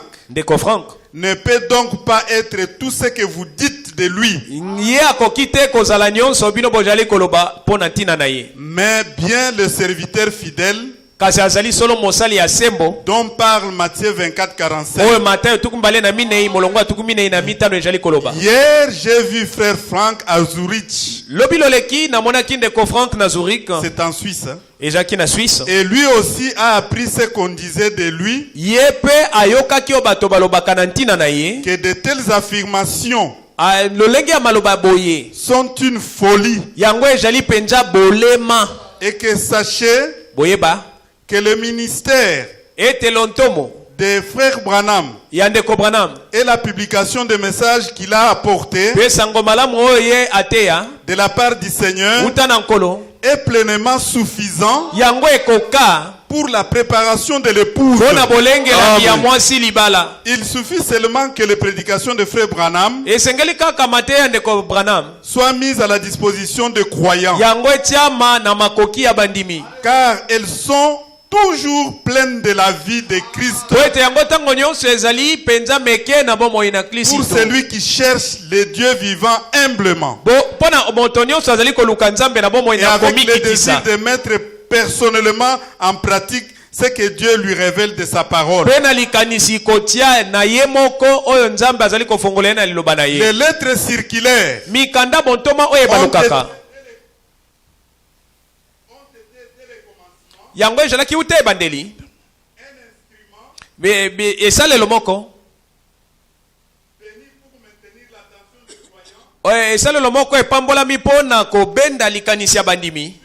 ne peut donc pas être tout ce que vous dites de lui, mais bien le serviteur fidèle dont parle Matthieu 24:45. Hier, j'ai vu frère Franck à Zurich. C'est en Suisse. Et lui aussi a appris ce qu'on disait de lui, que de telles affirmations sont une folie. Et que sachez que le ministère de frère Branham et la publication des messages qu'il a apportés de la part du Seigneur est pleinement suffisant pour la préparation de l'épouse. Il suffit seulement que les prédications de frère Branham soient mises à la disposition des croyants, car elles sont toujours pleines de la vie de Christ. Pour celui qui cherche le Dieu vivant humblement et avec le désir de mettre personnellement en pratique ce que Dieu lui révèle de sa parole. Les lettres circulaires yango ezalaki ute ebandeli esalelo moko esalelo moko epambolami mpona kobenda likanisi ya bandimi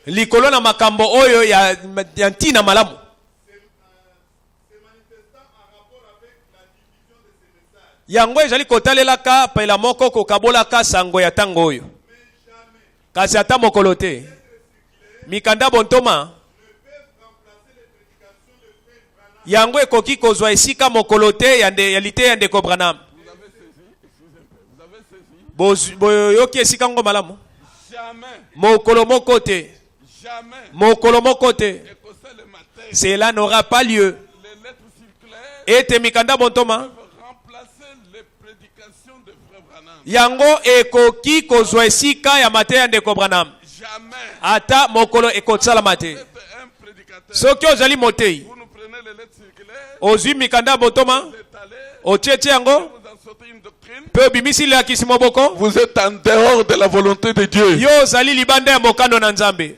likolo na makambo oyo ya ntina malamu yango ezali kotalelaka pela moko kokabolaka sango ya ntango oyo kasi ata mokolo te mikanda bontoma yango ekoki kozwa esika mokolo te ya lite ya ndeko Branham. boyoki esika ngo malamu. Jamais. Mokolo moko te. Jamais. Mokolo moko te. Cela n'aura pas lieu. Les lettres circulaires Ete mikanda bontoma. peuvent remplacer les prédications de Frère Branham. Yango ekoki kozwa esika ya mateya ndeko Branham. Jamais. Ata mokolo ekotsala mate. Vous êtes un prédicateur. Soki ozali motei. Vous nous prenez les lettres circulaires. Ozwi mikanda bontoma. Vous étalez. Otieti yango. Vous en sortez une doctrine. Pe obimisi liakisi moboko. Vous êtes en dehors de la volonté de Dieu. Yo ozali libanda ya mokano na Nzambe.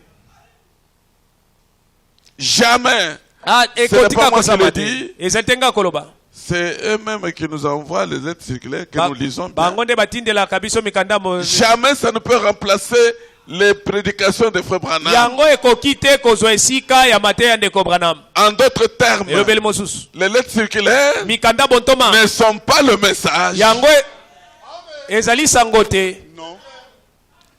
Jamais. Ah, Ce n'est pas ekotika moi qui kozala le mate. dis. Ezatenga koloba. C'est eux-mêmes qui nous envoient les lettres circulaires que nous lisons bien. Bango nde batindelaka biso mikanda mo. Jamais ça ne peut remplacer les prédications de Frère Branham. Yango ekoki te kozwa esika ya mateya ndeko Branham. En d'autres termes, Elobeli mosusu. les lettres circulaires Mikanda bontoma. ne sont pas le message. Yango ezali sango te. Non.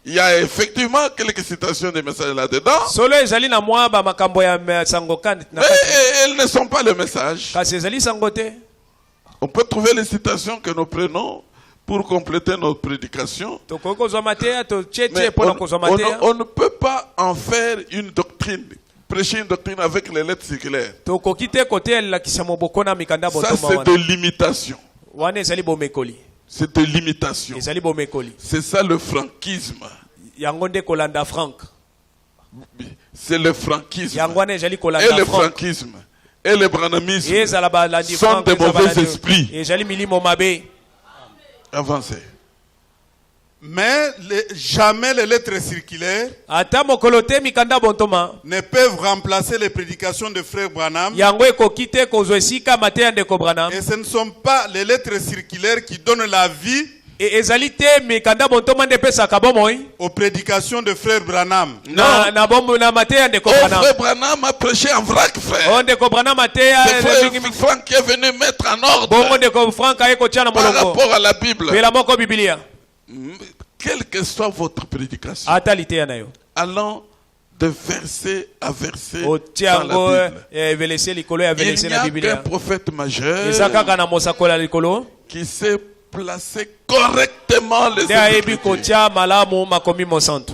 Il y a effectivement quelques citations des messages là-dedans. Solo ezali na mwa ba makambo ya sango kan na Mais kati. elles ne sont pas le message. Kasi ezali sango te. On peut trouver les citations que nous prenons pour compléter notre prédication. Tokoki kozwa mateya to Mais cheche pona kozwa mateya. on ne peut pas en faire une doctrine, prêcher une doctrine avec les lettres circulaires. Tokoki te kotelakisa moboko na mikanda Ça, bontoma c'est wana. de l'imitation. Wana ezali bomekoli. C'est de l'imitation. Ezali bomekoli. C'est ça le franquisme. Yango nde kolanda Frank. C'est le franquisme. Yango wana ezali Et kolanda le Frank. franquisme et le branhamisme Ezala balandi sont Frank. de ezala mauvais balandi- esprits. Ezali milimo mabe. Avancez. Mais jamais les lettres circulaires Ata mokolo te mikanda bontoma. ne peuvent remplacer les prédications de Frère Branham. Yango ekoki te kozwa esika mateya ndeko Branham. Et ce ne sont pas les lettres circulaires qui donnent la vie Ezali te mikanda bontoma nde pesaka bomoi. aux prédications de Frère Branham. Na bombo na mateya ndeko Oh, Branham. frère Branham a prêché en vrac, frère. O ndeko Branham mateya. C'est frère Franck qui est venu mettre en ordre Bongo ndeko Frank ayeko tia na par molongo. rapport à la Bible. Pela moko Biblia. Quelle que soit votre prédication, Ata liteya na yo. allant de verset à verset O dans tiango la Bible. velese likolo ya Il velese n'y na a qu'un Biblia. prophète majeur Eza kaka na mosakola likolo. qui sait placer correctement les Nde ayebi Écritures. kotia malamu makomi mosantu.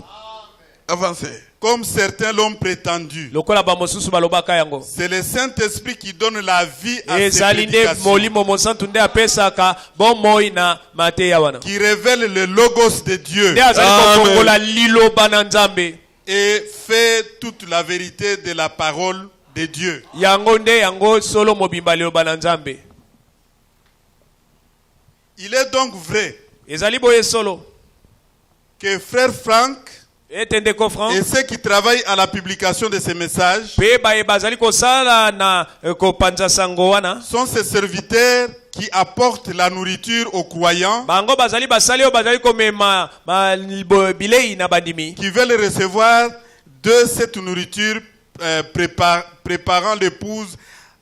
Avancez. Comme certains l'ont prétendu. Lokola ba mosusu balobaka yango. C'est le Saint-Esprit qui donne la vie à ces Ezali nde prédications, molimo mosantu nde apesaka bomoi na mateya wana. qui révèle le logos de Dieu Nde azali kokongola liloba na Nzambe. et fait toute la vérité de la parole de Dieu. Yango nde yango solo mobimba liloba na Nzambe. Il est donc vrai Ezali boye solo. que Frère Franck Ete ndeko et Frank. ceux qui travaillent à la publication de ces messages Pe baye bazali kosala na kopanza sango wana. sont ces serviteurs qui apportent la nourriture aux croyants Bango bazali basali o bazali komema bilei na bandimi. qui veulent recevoir de cette nourriture préparant l'épouse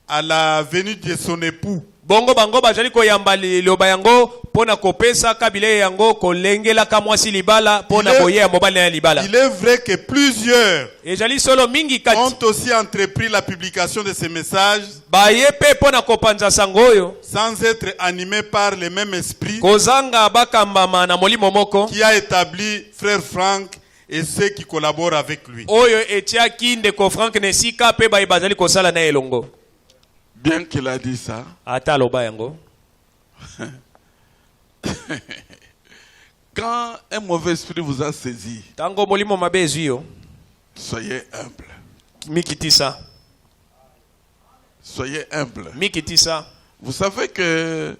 à la venue de son époux. Bongo bango bazali koyamba liloba yango pona kopesa kabile yango kolengela ka mwasi libala pona boye ya mobali na libala. Il est vrai que plusieurs Ezali solo mingi kati. ont aussi entrepris la publication de ces messages Baye pe pona kopanza sango oyo. sans être animés par le même esprit Kozanga bakambama na molimo moko. qui a établi Frère Franck et ceux qui collaborent avec lui. Oyo etiaki ndeko Frank Nesika pe baye bazali kosala na elongo. Bien qu'il a dit ça, Ata loba yango. quand un mauvais esprit vous a saisi, Tango molimo mabe ezwi yo. soyez humble. Mikitisa. Soyez humble. Mikitisa. Vous savez que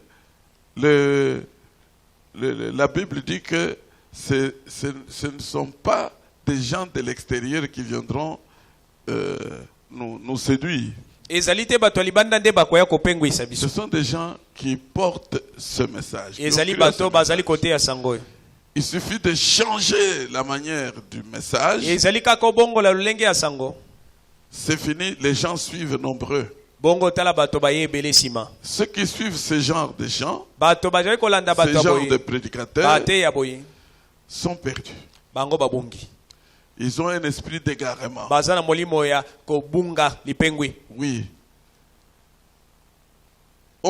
la Bible dit que ce ne sont pas des gens de l'extérieur qui viendront nous séduire. Ezali bato libanda nde bakoya kopengwisa Ce biso. sont des gens qui portent ce message. Ezali bato bazali kote ya sango. Il suffit de changer la manière du message. Ezali kaka bongo la lulenge ya sango. C'est fini, les gens suivent nombreux. Bongo tala bato baye ebele sima. Ceux qui suivent ce genre de gens, Bato bazali kolanda ce bato genre de boye. prédicateurs, Bate ya boye. sont perdus. Bango babungi. Ils ont un esprit d'égarement. Bazana molimo ya kobunga lipengwi. Oui.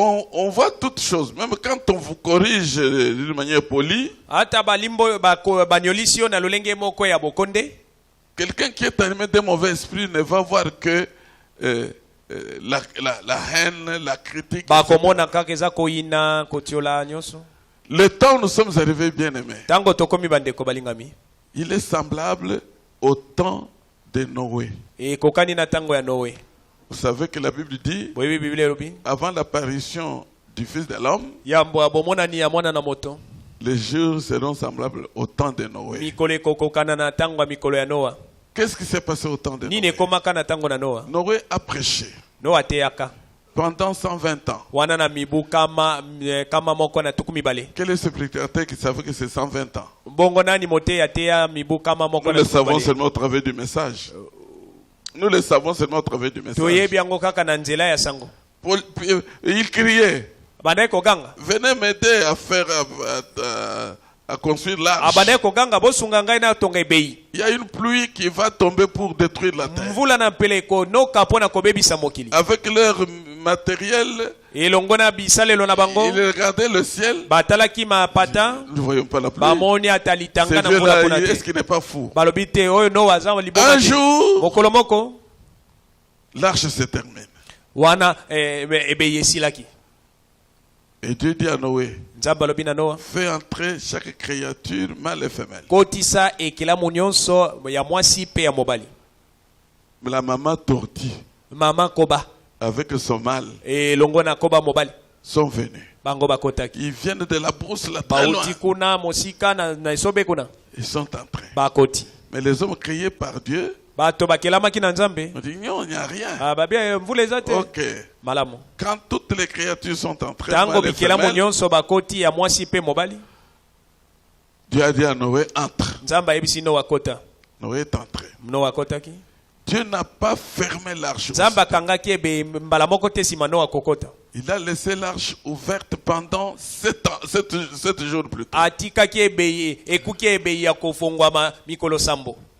on voit toutes choses. Même quand on vous corrige d'une manière polie, quelqu'un qui est animé d'un mauvais esprit ne va voir que la haine, la critique. Le temps où nous sommes arrivés, bien aimés, il est semblable au temps de Noé. Vous savez que la Bible dit, avant l'apparition du Fils de l'homme, les jours seront semblables au temps de Noé. Qu'est-ce qui s'est passé au temps de Noé? Noé a prêché pendant 120 ans. Quel est ce prédicateur qui savait que c'est 120 ans? Nous le savons seulement au travers du message. Nous le savons seulement au travers du message. Il criait, venez m'aider à faire à construire l'arche. Il y a une pluie qui va tomber pour détruire la terre. Avec leur matériel, ils regardaient le ciel. Nous ne voyons pas la pluie. C'est Dieu là, est-ce qu'il n'est pas fou? Un jour, l'arche se termine. Et Dieu dit à Noé, fais entrer chaque créature mâle et femelle. Mais la maman tortue avec son mâle sont venus. Ils viennent de la brousse là très loin. Ils sont entrés. Mais les hommes créés par Dieu, on dit non, il n'y a rien. Ok. Quand toutes les créatures sont entrées, Dieu a dit à Noé, entre. Noé est entré. Dieu n'a pas fermé l'arche. Il a laissé l'arche ouverte pendant 7 jours plus tard.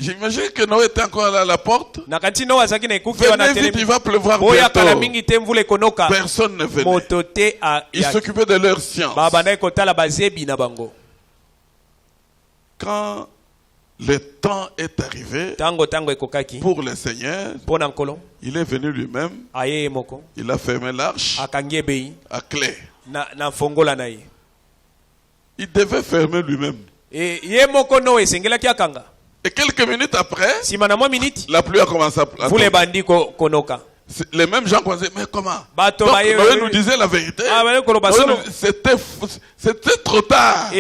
J'imagine que Noé était encore à la porte. Venez vite, il va pleuvoir bientôt. Personne ne venait. Ils s'occupaient de leur science. Quand le temps est arrivé pour le Seigneur, il est venu lui-même. Il a fermé l'arche à clé. Il devait fermer lui-même. Et quelques minutes après, la pluie a commencé à tomber. Les mêmes gens disaient, mais comment? Donc, Noé nous disait la vérité. C'était trop tard.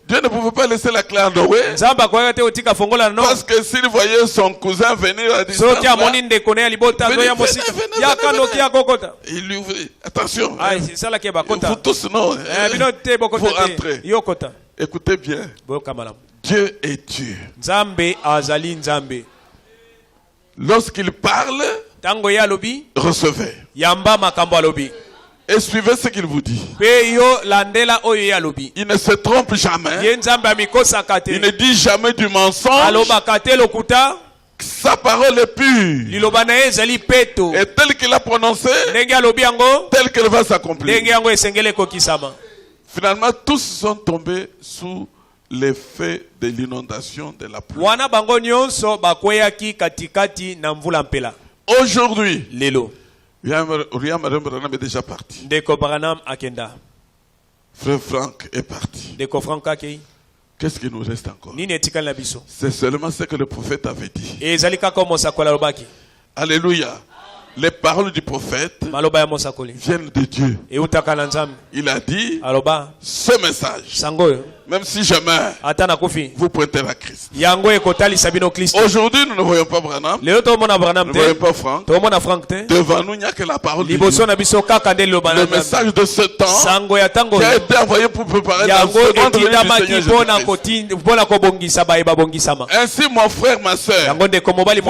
Dieu ne pouvait pas laisser la clé à Noé. Parce que s'il voyait son cousin venir à distance, il lui ouvrit. Attention. Vous tous, non. Vous entrez. Écoutez bien. Dieu est Dieu. Lorsqu'il parle, recevez. Et suivez ce qu'il vous dit. Il ne se trompe jamais. Il ne dit jamais du mensonge. Sa parole est pure. Et tel qu'il a prononcé, tel qu'elle va s'accomplir. Finalement, tous sont tombés sous l'effet de l'inondation de la pluie. Aujourd'hui, William Branham est déjà parti. Frère Franck est parti. Qu'est-ce qui nous reste encore? C'est seulement ce que le prophète avait dit. Alléluia. Les paroles du prophète viennent de Dieu. Il a dit ce message. Même si je meurs, vous pointez à Christ. Aujourd'hui, nous ne voyons pas Branham. Nous ne voyons pas Franck. Devant nous, il n'y a que la parole de Dieu. Le message de ce temps qui a été envoyé pour préparer la seconde venue du Seigneur Jésus-Christ. Ainsi, mon frère, ma soeur, vous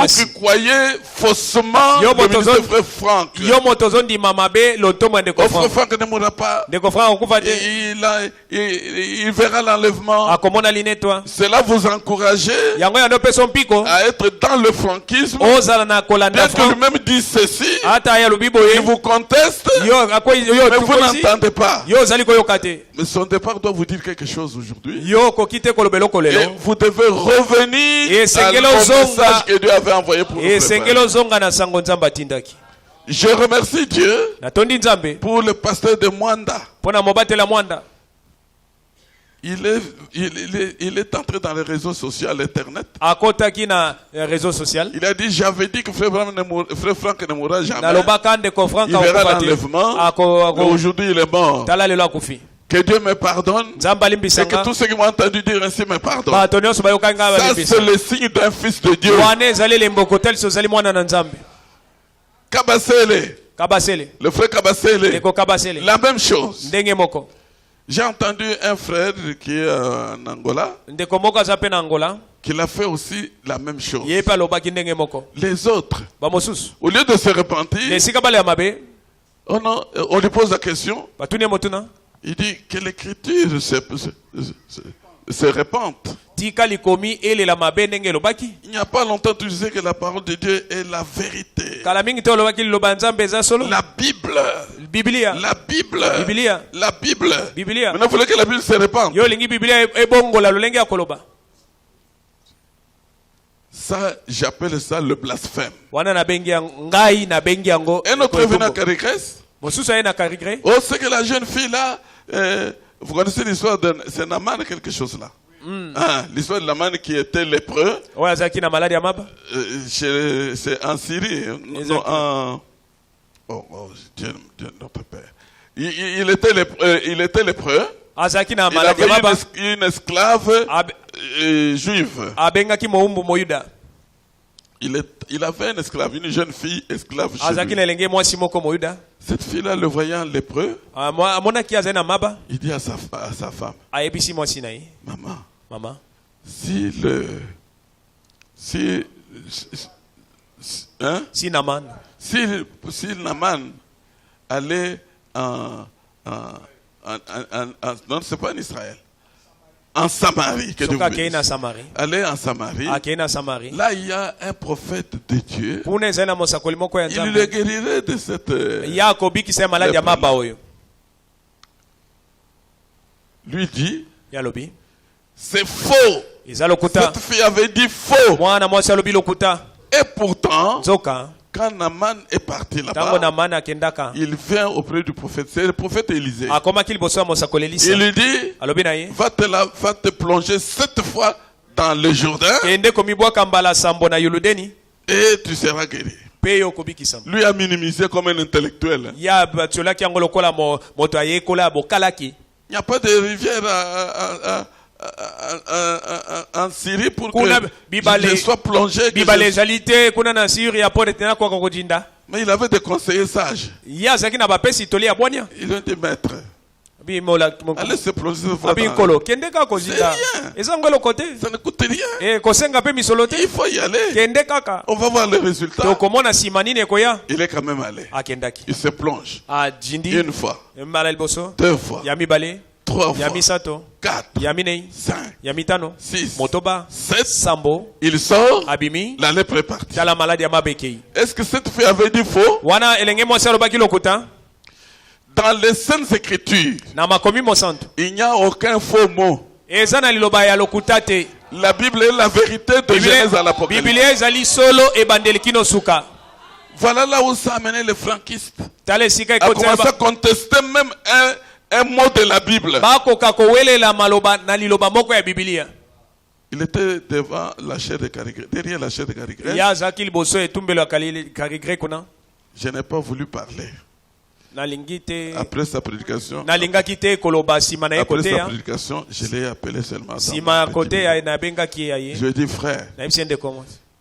qui croyez faussement le ministère le frère Franck. Le frère Franck ne mourra pas. Il verra l'enlèvement. Cela vous encourage à être dans le franquisme. Bien que lui-même dise ceci, il vous conteste, mais vous n'entendez pas. Mais son départ doit vous dire quelque chose aujourd'hui. Et vous devez revenir au message que Dieu avait envoyé pour nous préparer. Je remercie Dieu pour le pasteur de Mwanda. Il est entré dans les réseaux sociaux, l'internet. Il a dit, j'avais dit que frère Franck ne mourra jamais. Il verra l'enlèvement. Mais aujourd'hui il est mort. Que Dieu me pardonne et que tous ceux qui m'ont entendu dire ainsi me pardonnent. Ça c'est le signe d'un fils de Dieu. Kabasele, le frère Kabasele, la même chose. J'ai entendu un frère qui est en Angola, qui a fait aussi la même chose. Les autres, au lieu de se repentir, on lui pose la question. Il dit que l'écriture se répande. Il n'y a pas longtemps tu disais que la parole de Dieu est la vérité. La Bible. Maintenant il faut que la Bible se répande. Ça, j'appelle ça le blasphème. Et notre venu à Carigrès. Oh, c'est que la jeune fille là, vous connaissez l'histoire de Naman, quelque chose là. L'histoire de Naman qui était lépreux. C'est en Syrie. Dieu notre Père. Il était lépreux. Il avait une esclave juive. Il avait une esclave, une jeune fille esclave chez lui. Cette fille-là, le voyant lépreux, il dit à sa femme, maman, si Naman allait non, c'est pas en Israël. En Samarie, allez en Samarie. Là, il y a un prophète de Dieu. Il le guérirait de cette. Lui dit, c'est faux. Cette fille avait dit faux. Et pourtant, quand Naman est parti là-bas, il vient auprès du prophète. C'est le prophète Élisée. Il lui dit, va te plonger 7 fois dans le Jourdain et tu seras guéri. Lui a minimisé comme un intellectuel. Il n'y a pas de rivière en Syrie pour que je sois plongé. Mais il avait des conseillers sages. Ils ont dit, maître, allez se plonger. Ça ne coûte rien. Il faut y aller. On va voir les résultats. Il est quand même allé. Il se plonge. Une fois, 2 fois, 3 fois, 4, 5, 6, 7, il sort, la lèpre est partie. Est-ce que cette fille avait dit faux? Dans les Saintes Écritures, il n'y a aucun faux mot. La Bible est la vérité de Genèse à l'Apocalypse. Voilà là où ça a amené les franquistes à commencer à contester même un mot de la Bible. Il était devant la chaire de Carigrès, derrière la chaire de Carigrès. Je n'ai pas voulu parler. Après sa prédication, je l'ai appelé seulement. Je lui ai dit, frère,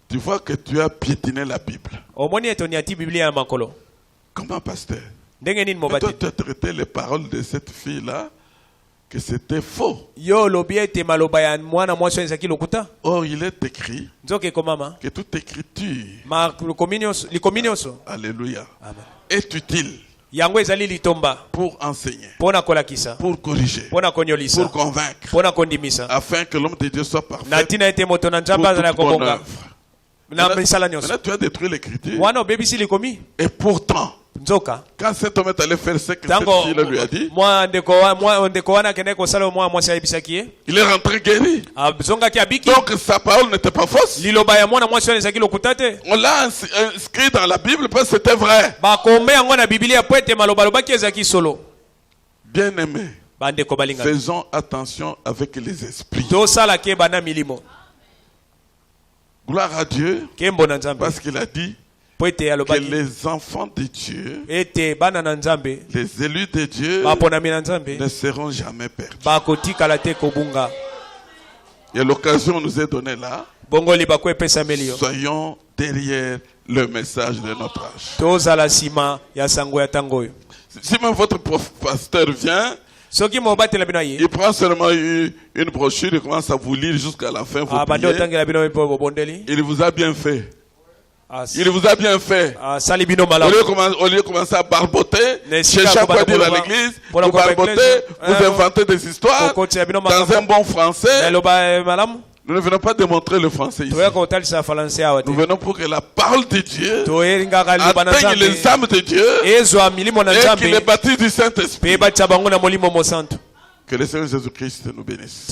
tu vois que tu as piétiné la Bible. Comment, pasteur? Et toi, tu as traité les paroles de cette fille-là que c'était faux. Or, il est écrit que toute écriture, alléluia, est utile pour enseigner, pour corriger, pour convaincre, afin que l'homme de Dieu soit parfait pour toute bonne œuvre. Maintenant, tu as détruit l'écriture. Et pourtant, quand cet homme est allé faire ce que cette fille lui a dit, il est rentré guéri. Donc sa parole n'était pas fausse. On l'a inscrit dans la Bible parce que c'était vrai. Bien aimé, faisons attention avec les esprits. Gloire à Dieu, parce qu'il a dit que les enfants de Dieu, les élus de Dieu, ne seront jamais perdus. Et l'occasion nous est donnée là. Soyons derrière le message de notre âge. Si même votre pasteur vient, il prend seulement une brochure et commence à vous lire jusqu'à la fin. Il vous a bien fait. Il vous a bien fait. Au lieu de commencer à barboter, chez chaque fois dire à l'église, vous barbotez, vous inventez des histoires dans un bon français. Nous ne venons pas démontrer le français ici. Nous venons pour que la parole de Dieu atteigne les âmes de Dieu et qu'il les baptise du Saint-Esprit. Que le Seigneur Jésus-Christ nous bénisse.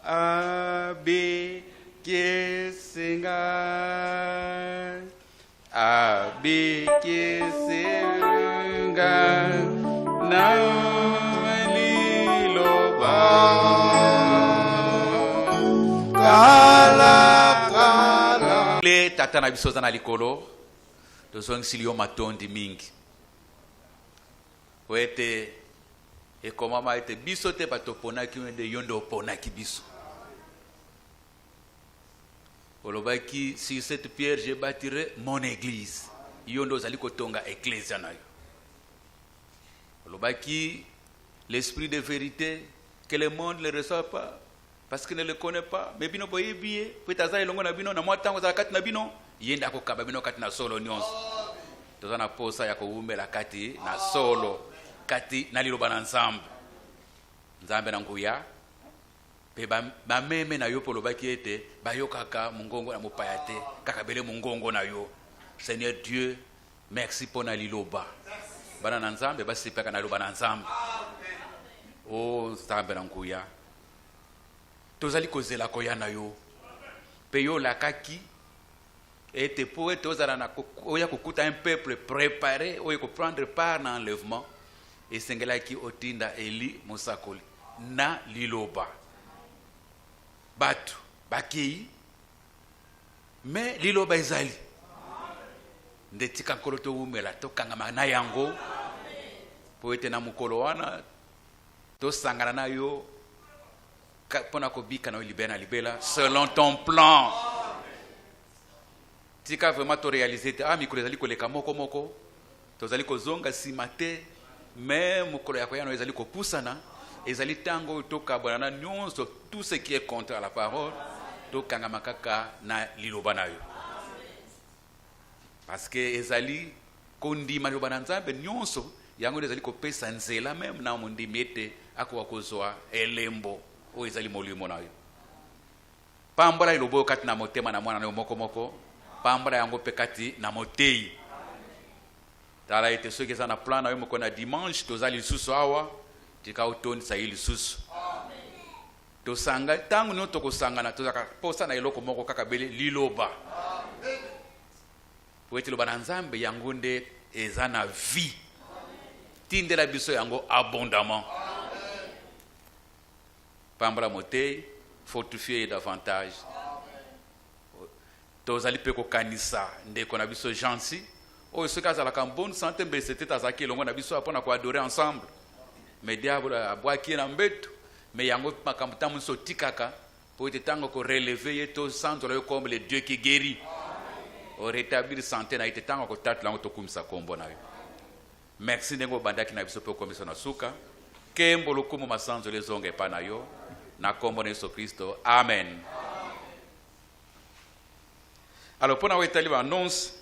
Abe kesenga, abe kesenga, na liloba, kala. Le tata na biso na likolo, tozong silio matondi mingi. Wete e komama ete biso te batopona ki de yondo pona ki biso. Olobaki, sur cette pierre, je bâtirai mon église. Yondo zali kotonga ecclesia na yo. Olobaki, l'esprit de vérité, que le monde ne le reçoit pas, parce qu'il ne le connaît pas. Mais bino boye biye, peut-être longo na bino, na moi tango za kati na bino, yenda ko kaba bino kati na solo nyonso. Tozana posa ya ko umbela kati na solo, kati na liloba na nzambe. Nzambe na nguya. Ba meme na yo polobaki ete ba yo kaka mungongo na mopaya te kaka bele mungongo na yo. Seigneur Dieu, merci pour na liloba bana na nzambe basi peka na liloba na nzambe. Oh nzambe na nguya tozali kozela koya na yo pe yo lakaki ete po ete ozala na oya kokuta un peuple préparé oya ko prendre part na enlèvement et sengelaki otinda Eli Mosakoli na liloba batu bakei mais liloba ezali ndetika nkolo to umela to kangama na yango po ete na mukolo wana to sangana na yo pona ko bika na libela selon ton plan. Tika vraiment to réaliser te mikolo ezali koleka moko tozali kozonga simate mais mukolo yako yana ezali kopusana ezali tango toka bwana nyonso tout ce qui est contre la parole tokanga makaka na liloba na yo parce que ezali kondima liloba na nzambe nyonso yango ezali kopesa nzela même na mondimi ete akwa kozwa elembo o ezali molimo na yo pambola liloba kati na motema na mwana na moko pambola yango pe kati na motei tala ete soki eza na plan na yo moko na dimanche tozali lisusu awa tika utoni sa ili susu to sanga tangu no to kosangana to zaka posa na eloko moko kaka bele liloba poeti loba na nzambe yango nde eza na vie tindela biso yango abondamment pambala motei fortifier davantage tozali pe kokanisa ndeko na biso Jansi oyo soki azalaka bonne santé mbeli c'était azalaki elongo na biso mpona koadorer ensemble mais diable abwaki ye na mbeto mais yango makambo ntango mosusu otikaka po ete ntango koreleve ye tosanzola yo comme le Dieu qui guérit orétablir santé na ye te ntango kotatela yango tokumisa kombo na yo merci ndenge obandaki na biso mpe okomisa na suka kembo lokumu masanzolo ezonga epai na yo na kombo na Yesu Kristo amen. Alors, pour nous établir l'annonce,